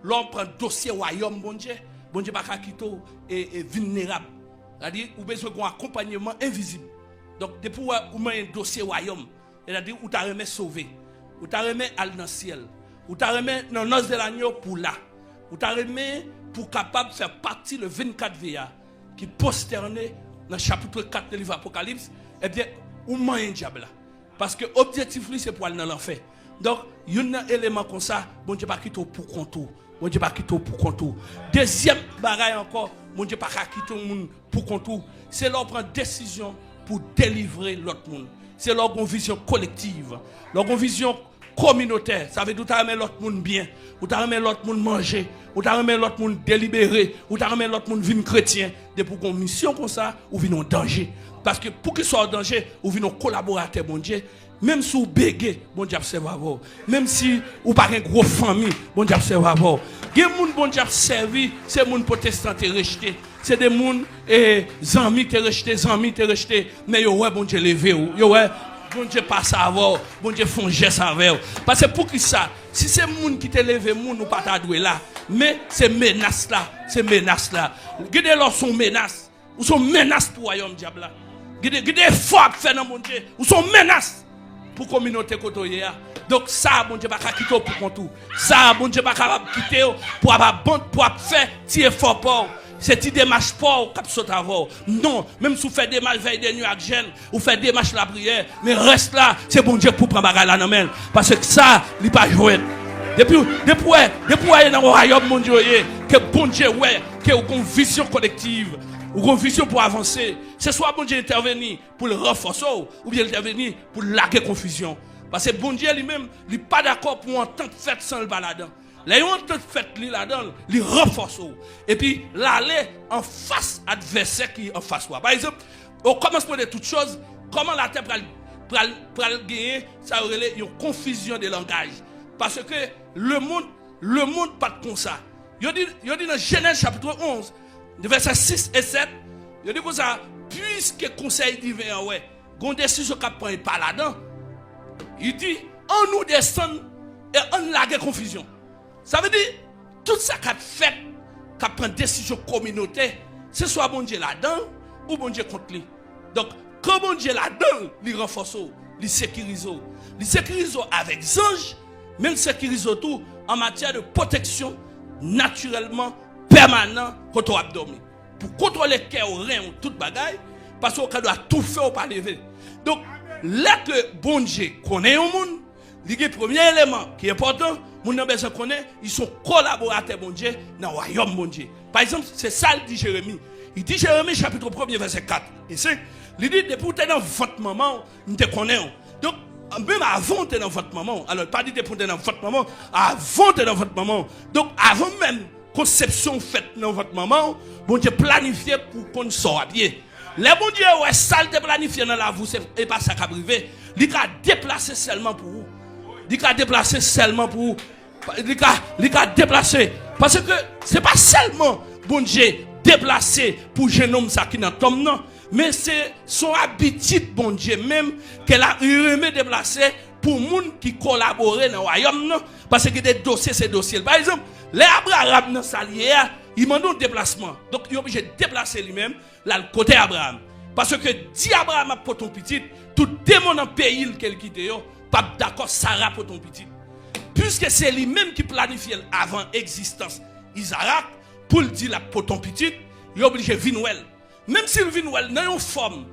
L'homme prend dossier royaume, bon Dieu pas quitter et vulnérable. C'est-à-dire, vous avez besoin d'un accompagnement invisible. Donc, depuis vous avez un dossier royaume, c'est-à-dire, vous avez remis sauvé, vous avez remis à dans le ciel, vous avez remis dans l'os de l'agneau pour là, vous avez remis pour capable de faire partie le 24 VA, qui posterné dans le chapitre 4 de livre Apocalypse, eh bien, vous avez un diable. Parce que l'objectif, c'est pour aller dans l'enfer. Donc, il y a un élément comme ça, bon Dieu pas quitter pour contour. bon Dieu pas quitter pour contour. Deuxième bagaille encore, bon Dieu pas quitter monde pour contour. C'est leur prendre décision pour délivrer l'autre monde. C'est leur vision collective, leur vision communautaire. Ça veut dire que tu as l'autre monde bien, ou tu as l'autre monde manger, ou tu as l'autre monde délibéré, ou tu as l'autre monde vivre chrétien. De pour une mission comme ça, ou vient en danger. Parce que pour qu'il soit en danger, ou vient collaborateur, bon Dieu. Même si vous bégez, bon Dieu observe à vous. Même si vous n'avez pas une grosse famille, bon Dieu observe à vous. Il y a des gens bon Dieu servi, c'est des gens protestants qui rejetés. C'est des gens amis qui rejetés, amis qui rejetés. Mais yo ouais bon Dieu levé ou. Yo ouais bon Dieu passe à vous, bon Dieu font geste avec vous. Parce que pour qui ça, si c'est des gens qui te levé, nous pas t'adouer là. Mais c'est menace là, c'est menace là. Regardez-leur son menace. Ou sont menace pour le royaume diable là. Regardez effort faire dans mon Dieu. Ou sont menace pour la communauté côtoyée. Donc ça, bon Dieu, pas quitter pour contour. Ça, bon Dieu, pas quitter pour faire tirer fort pour. C'est une démarche pour cap sauter avant. Non, même si vous faites des démarches veille des nuits avec jeune, vous faites des démarches la prière, mais reste là, c'est bon Dieu pour prendre bagarre là dans main parce que ça, il pas jouer. Depuis dans le royaume mon Dieu, que bon Dieu ouais, que une vision collective. Ou une vision pour avancer. C'est soit bon Dieu intervenir pour le renforcer ou bien intervenir pour laquer confusion. Parce que bon Dieu lui-même, il n'est pas d'accord pour un temps de fête sans le baladin. Là, il y a un temps de fête là-dedans, il renforce. Et puis, l'aller en face adversaire qui est en face. Par exemple, au commencement de toutes choses, comment la terre pour gagner, ça aurait une confusion de langage. Parce que le monde pas comme ça. Il dit dans Genèse chapitre 11, versets 6 et 7, il dit comme ça, puisque conseil divin, ouais, qu'on décision qu'on prend pas là-dedans, il dit, on nous descend et on lague confusion. Ça veut dire, tout ça qu'on fait, qu'on prend décision communautaire, c'est soit bon Dieu là-dedans, ou bon Dieu contre lui. Donc, quand bon Dieu là-dedans, il renforce, il sécurise avec anges, même sécurise tout en matière de protection naturellement permanent contre l'abdomen. Pour contrôler le cœur, rein, toute bagaille, parce qu'on doit tout faire pour pas lever. Donc, là que bon Dieu connaît au monde, le premier élément qui est important, mon a besoin de connaître, ils sont collaborateurs bon Dieu dans le royaume bon Dieu. Par exemple, c'est ça le dit Jérémie. Il dit Jérémie chapitre 1er verset 4 et 5. Il dit depuis que tu es dans votre maman, nous te connaissons. Donc, même avant tu es dans votre maman, alors pas dit depuis que tu es dans votre maman, avant tu es dans votre maman. Donc, avant même conception faite dans votre maman, bon Dieu planifié pour qu'on soit bien. Les bon Dieu, ouais, ça te planifié dans la vous, c'est pas ça qui a privé. Il a déplacé seulement pour vous. Il a déplacé seulement pour vous. Il a déplacé. Parce que c'est pas seulement bon Dieu déplacé pour jeune homme ça qui n'a pas non, mais c'est son habitude bon Dieu même qu'elle a remis déplacé pour les gens qui collaborent dans le royaume non, parce que des dossiers c'est dossiers. Par exemple, les Abraham dans salier, ils demandent un déplacement. Donc il est obligé de déplacer lui-même là le côté Abraham. Parce que si Abraham a pour ton petit, tout démon dans le pays qu'il quitte pas d'accord Sarah pour ton petit. Puisque c'est lui-même qui planifie avant existence Isaac pour le dire pour ton petit, il est obligé de venir. Même s'il vient dans une forme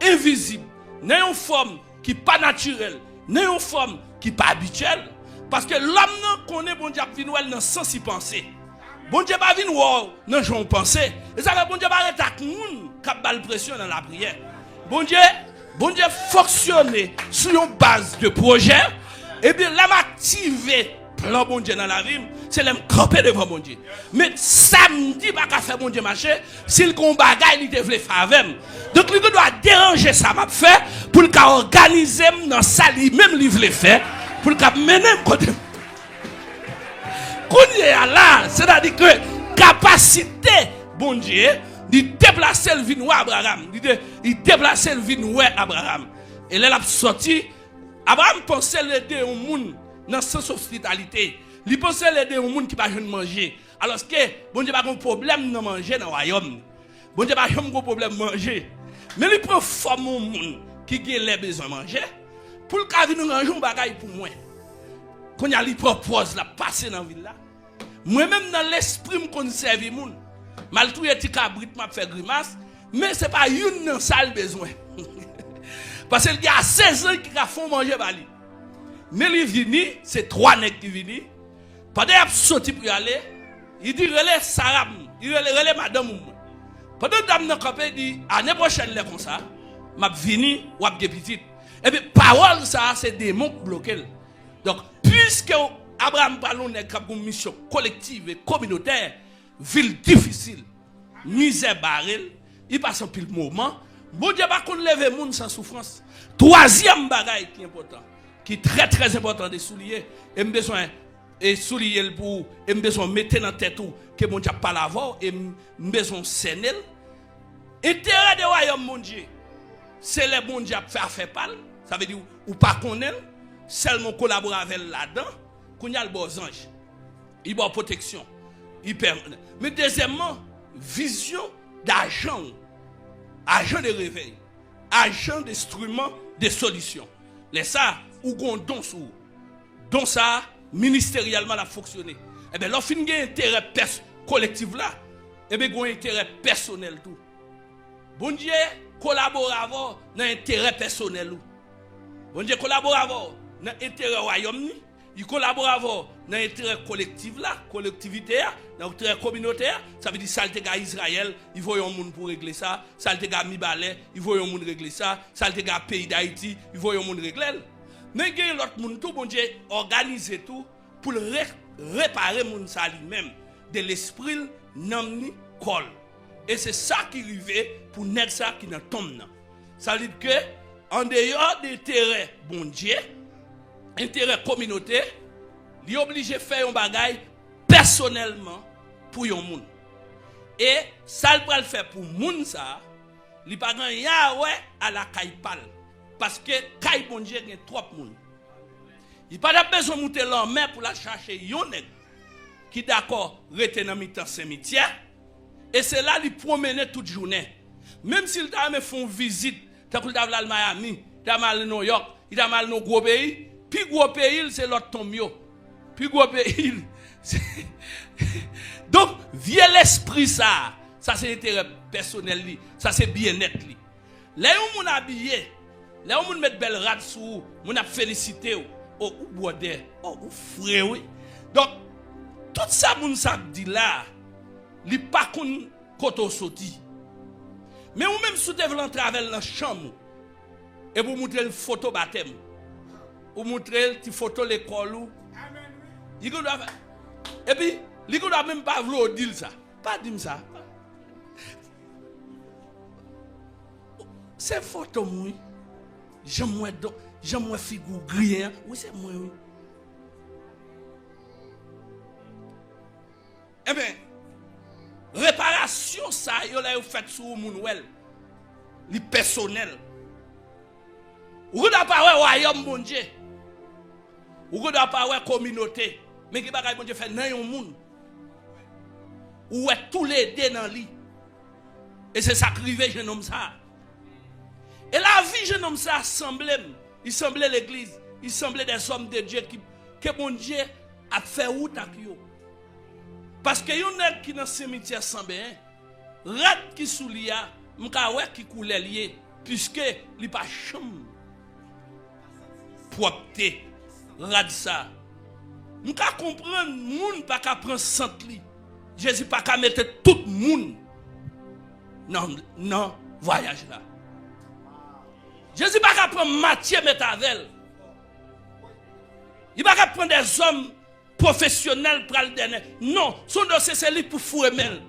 invisible, dans une forme qui n'est pas naturelle, dans une forme qui n'est pas habituelle, parce que l'homme connaît bon Dieu vient dans le sens y penser. Bon Dieu va venir dans le genre penser. Et ça fait bon Dieu va arrêter tout le monde qui a la pression dans la prière. Bon Dieu fonctionne sur une base de projet. Et bien, là, m'activer plan bon Dieu dans la vie, c'est l'aime camper devant bon Dieu. Mais samedi, pas qu'à faire bon Dieu marcher, si le combat il devait faire avec. Donc, il doit déranger ça, m'a fait, pour le organiser dans sa vie, même il veut faire, pour le mener côté. Qu'on y est là, c'est-à-dire que capacité, bon Dieu, de déplacer le vin Abraham, il déplacer le vin Abraham. Et là, il a sorti. Abraham pensait l'aider au monde dans le sens hospitalité. Il pensait l'aider au monde qui n'a pas besoin de manger. Alors que, bon Dieu n'a pas de problème de manger dans le royaume. Bon Dieu n'a pas de problème de manger. Mais il prend forme au monde qui a les besoins de manger. Pour le cas de nous ranger un bagage pour moi. Quand il propose la passer dans la ville là. Moi-même dans l'esprit, je conserve les gens. Malgré que je fais grimace, mais ce n'est pas une dans ça le besoin. Parce qu'il y a 16 ans qui a fait manger Bali. Mais il vient, c'est 3 nègres qui viennent. Pendant qu'il a sorti pour y aller, il dit relais Sarah, il relais madame. Pendant que dame n'a campé dit année prochaine les comme ça, m'a vini ou a petite. Et puis parole ça c'est démon bloqué. Donc puisque Abraham parle d'une mission collective et communautaire, ville difficile, misère barrel, il passe un pile moment, bon Dieu pas qu'on lève monde sans souffrance. Troisième bagaille qui est important, qui est très très important de souligner, et besoin et souligner pour et besoin mettre dans tête tout que mon Dieu pas l'avoir et besoin scéner. Intérêt de royaume mon Dieu, c'est le bon Dieu faire pas, ça veut dire ou pas connaître, seulement collaborer avec là-dedans. Qu'on y a le bon ange, il a protection, il permet. Mais deuxièmement, vision d'agent, agent de réveil, agent d'instrument de solution. Les ça, ou qu'on don sous, don ça, ministériellement a fonctionné. Eh bien, lorsqu'il y a un intérêt collectif là, eh bien, il y a un intérêt personnel tout. Bon Dieu, collabore avant dans intérêt personnel. Bon Dieu, collabore avant dans intérêt royaume. Il collabore avec dans l'intérêt collectif là, collectivité, dans l'intérêt communautaire. Ça veut dire salte gars Israël, il faut un monde pour régler ça. Salte gars Mibalé, il faut un monde régler ça. Salte gars pays d'Haïti, il faut un monde régler. Mais il y a l'autre monde tout bon Dieu organiser tout pour réparer monde ça lui-même de l'esprit non col. Et c'est ça qui arrive pour nèg ça qui dans tombe. Ça veut dire que en dehors d'intérêt bon Dieu, intérêt communautaire, il est obligé de faire un bagage personnellement pour yon moun. Et ça il va le faire pour moun ça, il pas grand Yahweh à la caille parce que caille bon Dieu gen trop moun. Il pas besoin de monter l'en main pour la chercher yon nèg qui d'accord rete dans mi-temps cimetière et c'est là il promener toute journée. Même s'il t'a même font visite, tant qu'il t'a mal Miami, t'a mal New York, il t'a mal dans gros pays. Puis gros pays, c'est l'autre tombe. Puis gros pays. Donc, vieux l'esprit ça c'est intérêt personnel li, ça c'est bien-être li. Là où on habillé, là où on met belle rade sous, on a félicité ou boire ou frère oui. Donc, tout ça moun ça dit là, li pas kon koto sorti. Mais ou même sous devant travel dans chambre et pour montrer une photo baptême. Ou montrer une photo l'école ou il doit et puis il doit même pas vouloir dire ça, pas dire ça. C'est photo moi j'aime figure gris oui c'est moi oui. Eh bien réparation ça yo là fait sur moun wel li personnel. Ou doit pas royaume bon Dieu. Ou doit pas communauté, mais qui bagay bon Dieu fait nan yon moun. Ou est tous les deux dans li. Et c'est ça qui arrive jeune homme ça. Et la vie jeune homme ça il semblait l'église, il semblait des hommes de Dieu que bon Dieu a fait route avec eux. Parce que yon nèg qui dans cimetière sans bien, rat qui sou lia, m'ka wè qui coule lié puisque li pas chambre. Propre rad ça nous ka comprendre moun pas ka prendre sant li Jésus pas ka mettre tout moun non voyage là Jésus pas ka prendre Matthieu mettre avec il pas ka prendre des hommes professionnels pour le dernier non son dossier c'est lui pour fouremel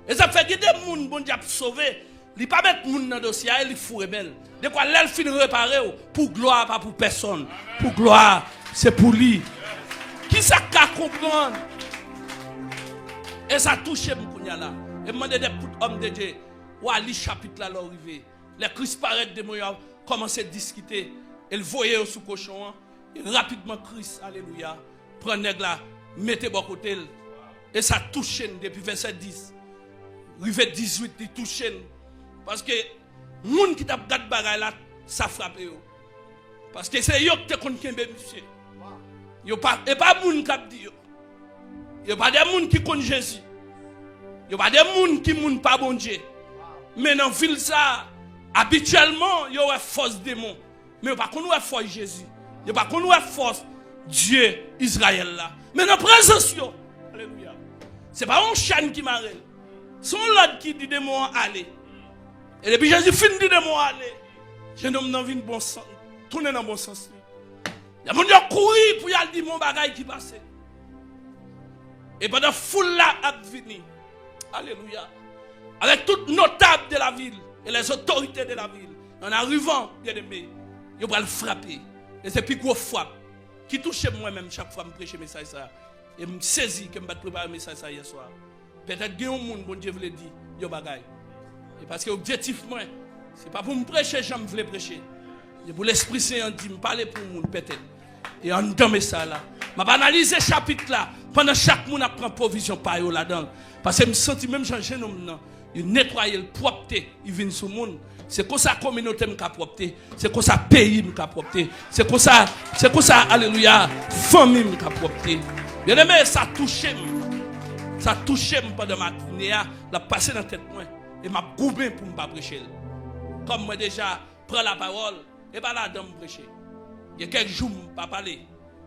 et ça fait que des moun bon Dieu sauver il pas mettre moun dans dossier il fouremel. De quoi l'elle fin réparer pour gloire pas pour personne. Pour gloire, c'est pour lui. Qui ça qu'a comprendre? Et ça touche m'kounya là. Et demander des hommes de Dieu. Ou à li chapitre là l'arrivée. Les Christ paraît de moi commencer à discuter. Et le voyer sous cochon et rapidement Christ alléluia. Prend nèg là, mettez bon côté et ça touche depuis verset 10. Rive 18 il touche parce que moun qui t'a gade bagay là ça frappe yo parce que c'est yo qui te konn kembe monsieur yo pas et pas moun qui dit yo pas des moun qui connaissent Jésus yo pas des moun qui moun pas bon Dieu mais dans ville ça habituellement yo a force démon mais yo pas connait force Jésus yo pas connait force Dieu Israël là. Mais dans la présence, alléluia. Ce n'est pas un chien qui m'arrête. C'est l'autre qui dit démon aller. Et depuis Jésus finit de démon aller. Je nomme dans une bon sens. Tourner dans le bon sens. Il y a mon Dieu courir pour y aller dire mon bagage qui passe. Et pendant foule là a venu. Alléluia. Avec toutes notables de la ville et les autorités de la ville. En arrivant, bien aimé, ils vont le frapper. Et c'est plus gros frappe qui touche moi-même chaque fois que je prêche le message. Et je me saisis que je vais préparer le message hier soir. Peut-être qu'il y a un monde, bon Dieu vous le dit, il y a bagaille. Et parce que l'objectif, moi, ce n'est pas pour me prêcher, je veux prêcher. C'est pour l'Esprit Saint dit, me parler pour le monde, peut-être. Et en temps, ça là. Je vais analyser ce chapitre là. Pendant chaque monde, je prends provision par eux là-dedans. Parce que je me sens même changer homme. Il nettoie le propreté, il vient sur le monde. C'est comme ça la communauté m'a propreté. C'est comme ça le pays m'a propreté. C'est comme ça, alléluia, famille m'a propreté. Bien aimé, ça touche. Ça touche pendant ma tournée, la passé dans la tête moi et m'a goubé pour me pas prêcher. Comme moi déjà prends la parole et pas là dedans prêcher. Il y a quelques jours pas parler.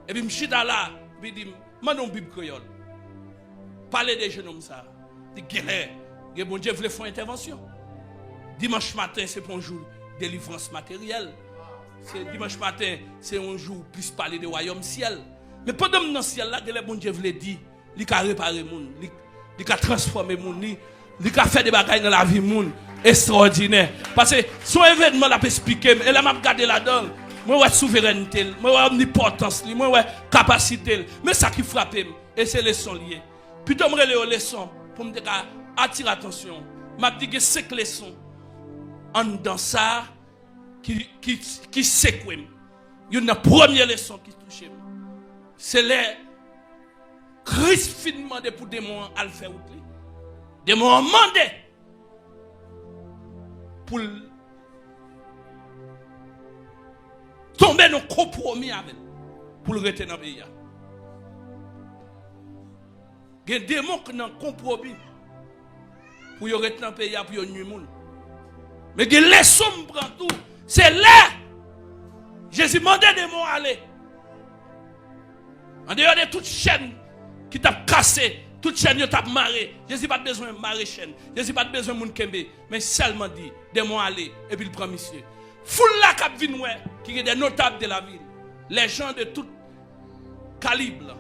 Et puis je suis là, puis dit "Mandon Bible créole." Parler des jeunes comme ça. Dit guerre, que bon Dieu voulait faire intervention. Dimanche matin, c'est pour un jour de délivrance matérielle. Dimanche matin, c'est un jour plus parler de royaume ciel. Mais pendant dans le ciel là, que le bon Dieu voulait dire, il a réparé le monde, il a transformé le monde, il a fait des bagages dans la vie monde extraordinaire. Parce que son événement l'a expliqué, et là m'a regardé là-dedans. Moi ouais souveraineté, moi ouais omnipotence, moi ouais capacité. Mais ça qui frappe, et c'est les leçons liées. Puis je me les leçons pour me attirer l'attention. M'a dit que c'est que les leçons en dans ça qui séquent. Il y a une première leçon qui touche. C'est les Christ finement demandé pour des mots à le faire outre. Des mots demandé pour tomber dans le compromis avec pour le retenir dans le pays. Il y a des démons qui ont compromis pour le retenir dans le pays pour le nuire. Mais il y a des leçons qui prennent tout. C'est là Jésus demandait des mots à aller. En dehors de toute chaîne qui t'a cassé, toute chaîne qui t'a marré. Jésus n'a pas besoin de marrer chaîne. Jésus n'a pas besoin de moun kembe. Mais seulement dit des mots à aller. Et puis il prend monsieur. Foule la cap vin qui est des notables de la ville. Les gens de tout calibre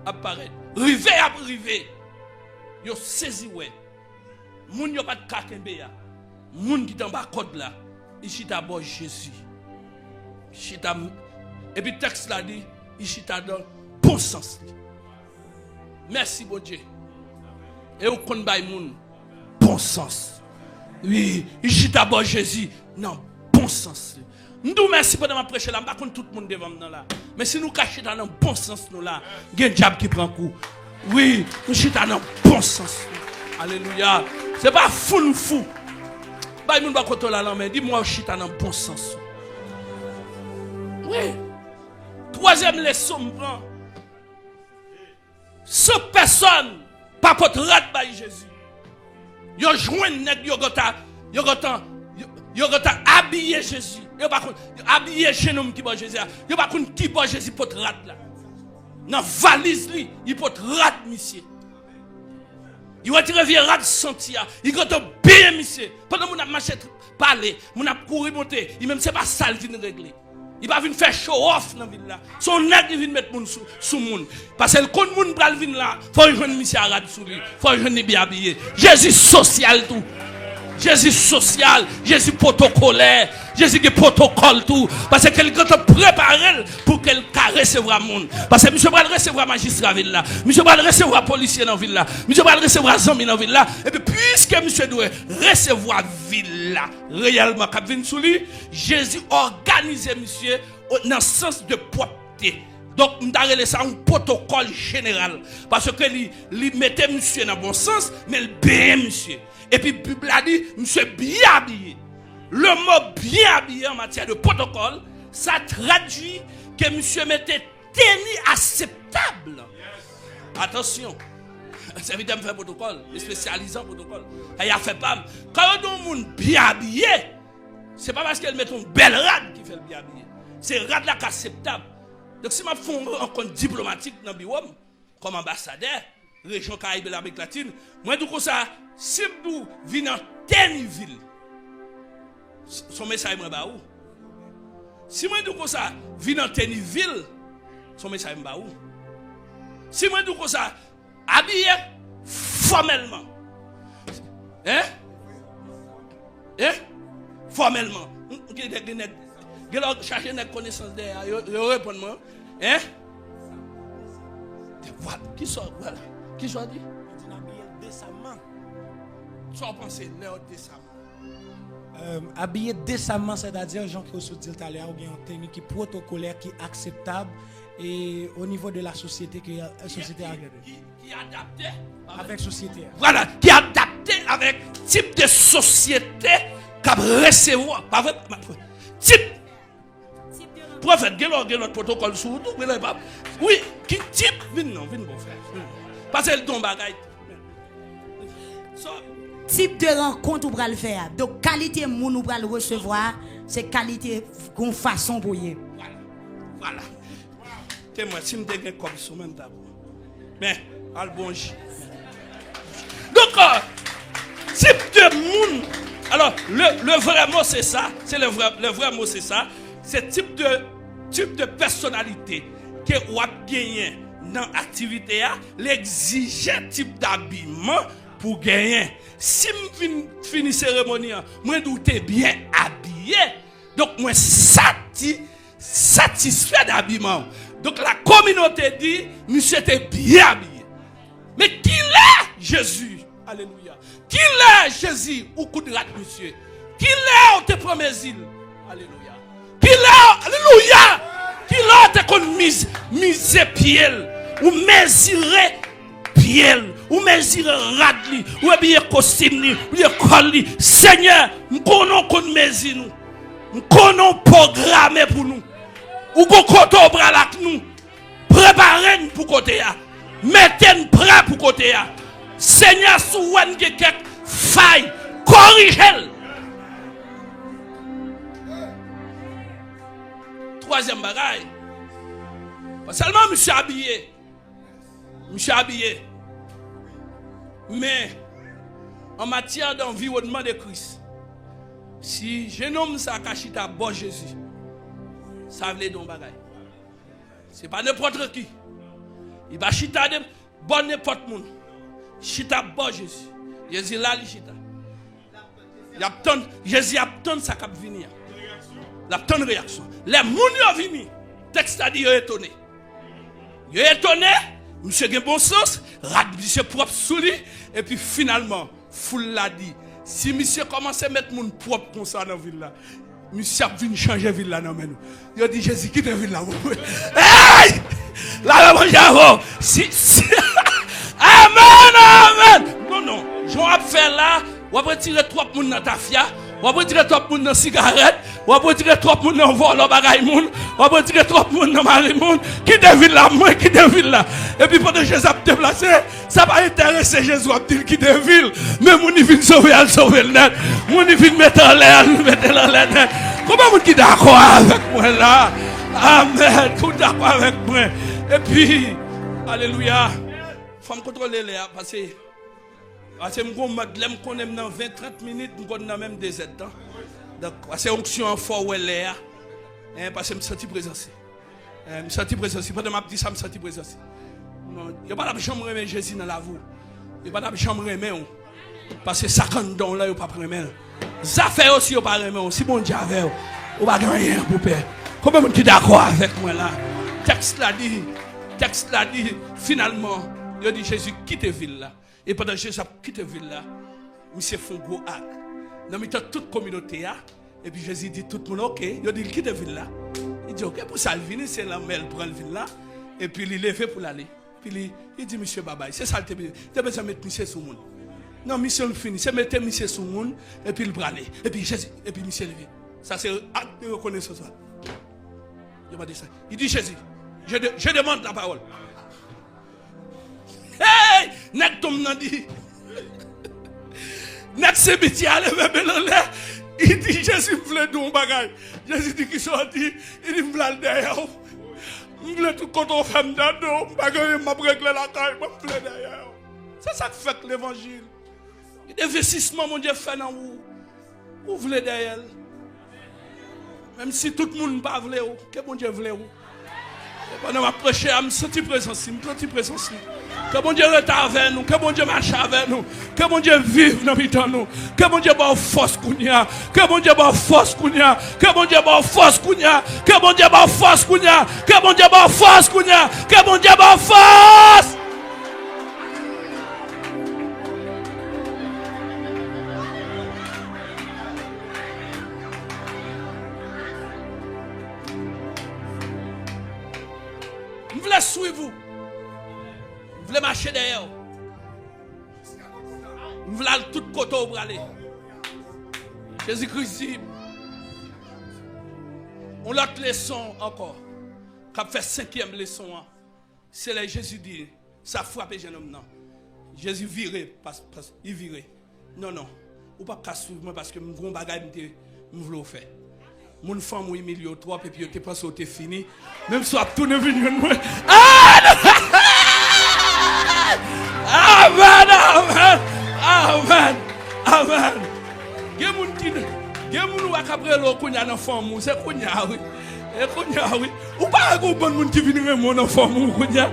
apparaissent. Rivé à rivé. Yo saisi ouais. Moun yo pas de kakembe ya. Moun qui dans bas code là. Ici d'abord Jésus. Et puis le texte là dit, ici dans bon sens. Merci bon Dieu. Et au kon bay moun bon sens. Oui, ici d'abord Jésus non bon sens. Nous merci pendant ma prêche là, pas contre tout le monde devant nous là. Mais si nous cachons dans le bon sens nous là, il y a un diable qui prend coup. Oui, nous sommes dans le bon sens. Alléluia. C'est pas fou. Bah moun ba koto la mais dis-moi je suis dans le bon sens. Oui. Troisième leçon prend. Ce personne pas contre rat by Jésus. Yo joint nèg yo gota habillé Jésus. Yo pas habillé jeune homme qui bon Jésus. Yo pas contre qui bon Jésus pour rat là. Dans valise lui, il peut rat monsieur. Il va tirer vieux rat sentia. Il gote bien monsieur. Pendant mon a marché parler, mon a courir monter, il même c'est pas ça il vient régler. Il va venir faire show off dans ville là. Son nèg il vient mettre moun sous moun parce que le kon moun pral vinn là, faut joindre monsieur rad sous lui, faut joindre bien habillé. Jésus social tout. Jésus social, Jésus protocolaire, Jésus qui protocole tout. Parce que quelqu'un te prépare pour qu'elle recevra le monde. Parce que monsieur va recevoir magistrat ville là, monsieur va recevoir policier dans ville là, monsieur va recevoir zami dans ville là. Et puis puisque monsieur doit recevoir ville là, réellement cap vinn sous lui, Jésus organise monsieur dans le sens de propreté. Donc, nous avons laissé un protocole général. Parce que il mettait monsieur dans le bon sens, mais il bien monsieur. Et puis, la Bible a dit, monsieur bien habillé. Le mot bien habillé en matière de protocole, ça traduit que monsieur mettait tenue acceptable. Yes. Attention. C'est évidemment faire protocole, spécialisé en protocole. Il a fait pas. Quand on est bien habillé, ce n'est pas parce qu'elle met une belle rade qui fait le bien habillé. C'est rade là qui est acceptable. Donc si je fais un compte diplomatique dans le bureau, comme ambassadeur, région Caraïbes et l'Amérique latine, moi je dis comme ça, si vous venez dans telle ville, son message est où? Si moi je dis comme ça, venez dans telle ville, son message est où? Si moi je dis comme ça, habillé formellement, formellement, chercher une connaissance derrière, je réponds moi, voilà, qui soit, voilà, qui soit dit? Habillé décemment. Tu as pensé, l'air décemment. Habillé décemment, c'est-à-dire, Jean-Claude dit tout à l'heure, il y a une technique qui est protocolaire, qui est acceptable, et au niveau de la société, qui est agréable. Qui est adapté avec société. Voilà, qui est adapté avec type de société qui recevoir. Pas vrai? Type. Prophète, quel autre protocole sous tout? Oui, qui type? Non, viens mon frère. Parce que ton bagage. Type de rencontre ou le faire. Donc, qualité moun ou le recevoir, c'est qualité qu'on façon pour y. Voilà. Moi, si je me comme ça, même d'abord. Mais, al bonji. Donc, type de monde. Alors, le vrai mot, c'est ça. C'est le vrai mot, c'est ça. C'est type de personnalité que vous avez gagné dans l'activité, l'exigent type d'habillement pour gagner. Si je finis la cérémonie, moi, je suis bien habillé. Donc, moi, satisfait d'habillement. Donc, la communauté dit, monsieur était bien habillé. Mais qui est Jésus? Alléluia. Qui est Jésus ou coup de rat, monsieur? Qui est au te premier île? Alléluia. Qui est, alléluia. Qui est te qu'on mise pied ou mesurer pied ou mesurer radli ou bien costume ou bien col. Seigneur, nous connaissons qu'on mesure nous. Nous connaissons programmé pour nous. Ou qu'on côté au bras là nous. Préparez-nous pour côté là. Mettez-nous prêt pour côté là. Seigneur, si vous avez quelques failles, corrigez-le. Troisième bagaille. Pas seulement monsieur habillé. Monsieur habillé. Mais en matière d'environnement de Christ, si je nomme ça Kachita bon Jésus, ça veut dire un bagaille. Ce n'est pas n'importe qui. Il va chita de bon n'importe monde. Chita bon Jésus. Jésus là, il chita. Jésus attend ça qui va venir. Il attend une réaction. Les gens qui viennent, le texte a dit, ils sont étonnés. Ils sont étonnés, monsieur a bon sens, monsieur propre sous lui, et puis finalement, foule l'a dit, si monsieur commence à mettre mon propre comme ça dans la ville là, monsieur a venu changer la ville là dans nous. Il a dit, Jésus, quitte la ville là. Hey! Là, si. Amen, amen. Non, je vais faire là, on va retirer 3 personnes dans ta fia, on va retirer 3 personnes dans la cigarette, on va retirer 3 personnes dans le vol, on va retirer 3 personnes dans le monde, qui devine là, moi, qui devine là. Et puis pendant que Jésus a déplacé, ça va intéresser Jésus à dire qui devine, mais mon il vient sauver le net, mon il vient mettre en l'air, net. Comment vous qui d'accord avec moi là? Amen, vous d'accord avec moi. Et puis, alléluia. Il faut me contrôler là, parce que je connais dans 20-30 minutes, je connais même des aides. Donc, c'est une onction en fort où elle est. Parce que je me sens présence. Je me sens présence. Pendant que je dis ça, je me sens présence. Il n'y a pas de chambre de Jésus dans la voie. Il n'y a pas de chambre de parce que 50 dons là, il n'y a pas de remède. Ça fait aussi, il n'y a pas de remède. Si bon Dieu avait, il n'y a pas de rien pour faire. Comment vous êtes d'accord avec moi là? Texte l'a dit, finalement. Il a dit Jésus quitte la ville là. Et pendant que Jésus a quitté la ville là, monsieur fait un gros acte. Dans le temps toute communauté là. Et puis Jésus dit tout le monde ok. Il a dit il quitte la ville là. Il dit ok pour ça il vient, c'est là mais il prend la ville là. Et puis il levé pour l'aller. Puis il dit monsieur Baba, c'est ça le besoin. Tu as besoin de mettre monsieur sur le monde. Non monsieur le fini, c'est mettre monsieur sur le monde et puis il prend aller. Et puis Jésus, et puis monsieur levé. Ça c'est acte de reconnaissance. Il m'a dit ça. Il dit Jésus, je demande la parole. Hey! Net tom nan dit. Net se biti ale bébé dans l'air. Il dit Jésus voulait don bagay. Jésus dit qui sorti, il dit m'blal derrière. Je voulais tout quand on fait d'ado, je ne vais pas régler la caille, je vais derrière. C'est ça que fait l'évangile. Il y a des investissements, mon Dieu, fait dans vous. Vous voulez derrière. Même si tout le monde ne pas voulu, que mon Dieu voulait. Pendant que je prêche, je me sens présence. Que mon Dieu reste avec nous, que mon Dieu marche avec nous, que mon Dieu vive dans nous, que mon Dieu ait force kounya, que mon Dieu ait force kounya, que mon Dieu ait force kounya, que mon Dieu ait force kounya, que mon Dieu ait force kounya, que mon Dieu ait force. Je voulais suivre vous. Je voulais marcher derrière. Je voulais aller tout côté pour aller. Jésus-Christ dit, on a l'autre leçon encore. Quand fait 5e leçon, c'est là Jésus dit, ça frappe jeune homme. Non. Jésus viré, il viré. Non, non. Ou pas qu'à suivre moi parce que mon bagage je voulais faire. Mon femme ou milieu 3 et puis tu penses que c'est fini. Même si tu as tout devenu moi. Amen, amen, amen, amen. Il y a des gens qui après l'eau qu'on a dans femme, c'est qu'on a oui. Et qu'on a oui. Ou pas un bon monde qui vient mon enfant qu'on a.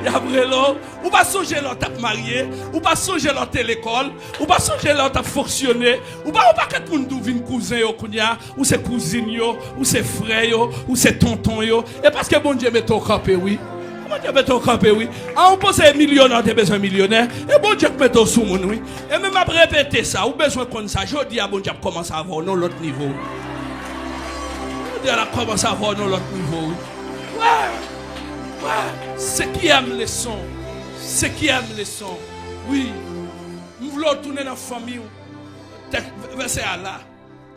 Après l'eau, ou pas songer l'autre à marier, ou pas songer l'autre à l'école, ou pas songer l'autre à fonctionner, ou pas que tout le monde vienne cousin yo qu'on a, ou c'est cousine yo, ou c'est frère yo, ou c'est tonton yo. Et parce que bon Dieu met au campé oui. Bon Dieu met au campé oui. On pense à millionnaire, tu as besoin de millionnaire. Et bon Dieu met au sous mon oui. Et même après répéter ça, ou besoin comme ça. Je dis à bon Dieu commence à avoir l'autre niveau. Bon Dieu commence à avoir l'autre niveau. Ouais. Ouais. Ce qui aime les sons. Ce qui aime les sons. Oui. Nous voulons tourner dans la famille. Verset à là.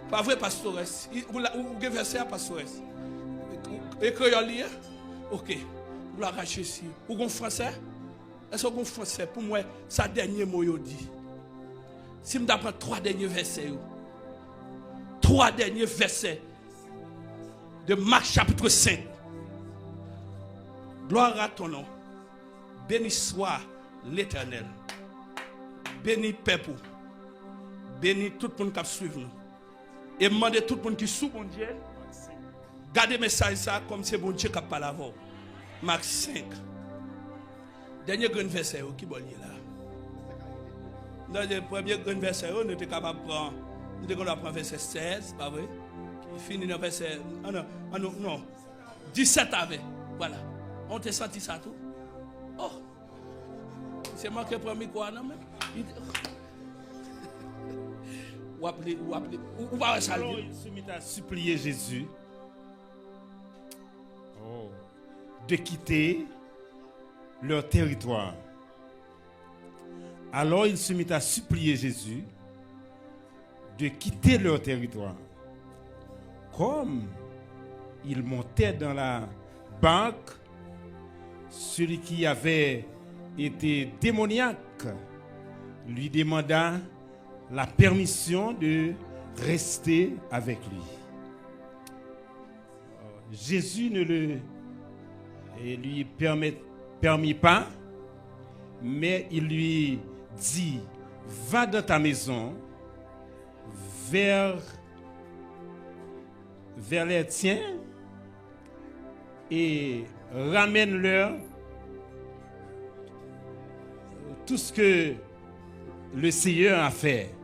Pas vrai, pastoresse. Vous avez verset à pastoresse. Écrire lire. Ok. Vous l'arrachez ici. Vous avez français? Est-ce que vous avez français? Pour moi, ça dernier mot dit. Si je prends 3 derniers versets. 3 derniers versets de Marc chapitre 5. Gloire à ton nom. Béni soit l'Éternel. Béni peuple. Béni tout le monde qui suit nous. Et demandez tout le monde qui suit mon Dieu. Gardez le message ça comme c'est bon Dieu qui parle avant. Marc 5. Dernier grand verset qui est là. Dans le premier grand verset, on était capable de prendre. Nous devons prendre verset 16, pas vrai? Fini dans verset. Non. 17 avec. Voilà. On t'a senti ça tout? Oh! C'est moi qui ai pris quoi, non? Ou pas ça? Alors il se mit à supplier Jésus de quitter leur territoire. Alors il se mit à supplier Jésus de quitter leur territoire. Comme il montait dans la barque, celui qui avait été démoniaque lui demanda la permission de rester avec lui. Jésus ne lui permit pas, mais il lui dit, va dans ta maison, vers les tiens et ramène-leur tout ce que le Seigneur a fait.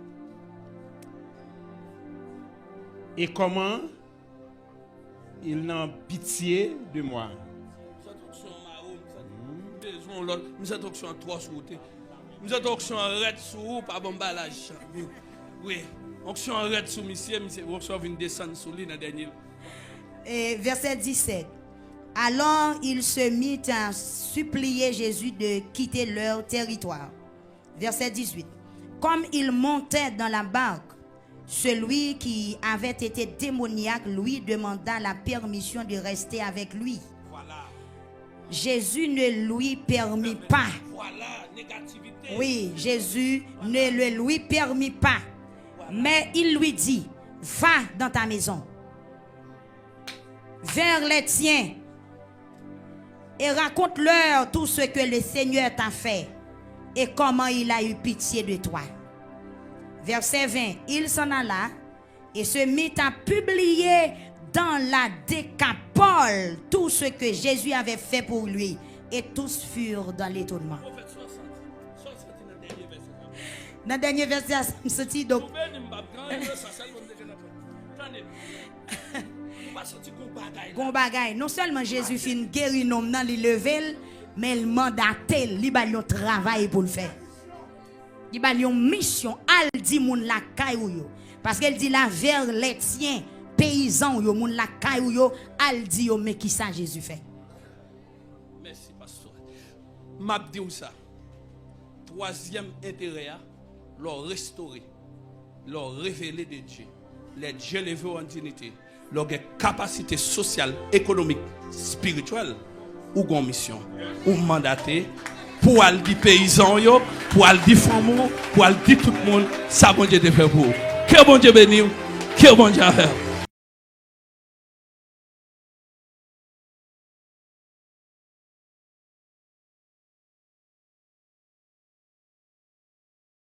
Et comment il n'a pitié de moi. Nous avons option 3 sur côté. Nous avons option red sur pas bon balage. Oui. Option red sur monsieur, option vient descendre sur lui dans dernier. Verset 17. Alors il se mit à supplier Jésus de quitter leur territoire. Verset 18. Comme il montait dans la barque, celui qui avait été démoniaque lui demanda la permission de rester avec lui. Voilà. Jésus ne lui permit pas. Voilà, négativité. Oui, Jésus ne le lui permit pas. Voilà. Mais il lui dit, va dans ta maison, vers les tiens, et raconte-leur tout ce que le Seigneur t'a fait et comment il a eu pitié de toi. Verset 20, il s'en alla et se mit à publier dans la Décapole tout ce que Jésus avait fait pour lui, et tous furent dans l'étonnement. Dans le dernier verset, ça dit donc. Non seulement Jésus fin guéri nom nan li level, mais il mandaté, il ba yon travail pour le faire. Il ba yon mission al di moun la kayou yo. Parce qu'elle dit la vers les tiens paysans yo moun la kayou yo al di yo mais qui ça Jésus fait. Merci pasteur. M'a dit ça. Troisième intérêt, leur restaurer, leur révéler de Dieu, les Dieu lever en dignité, leur capacité sociale, économique, spirituelle, ou gon mission, ou mandaté pour aller dire paysans yo, pour aller dire femmes, pour aller dire tout le monde, ça bon Dieu te fait pour. Que bon Dieu bénisse, que bon Dieu a fait.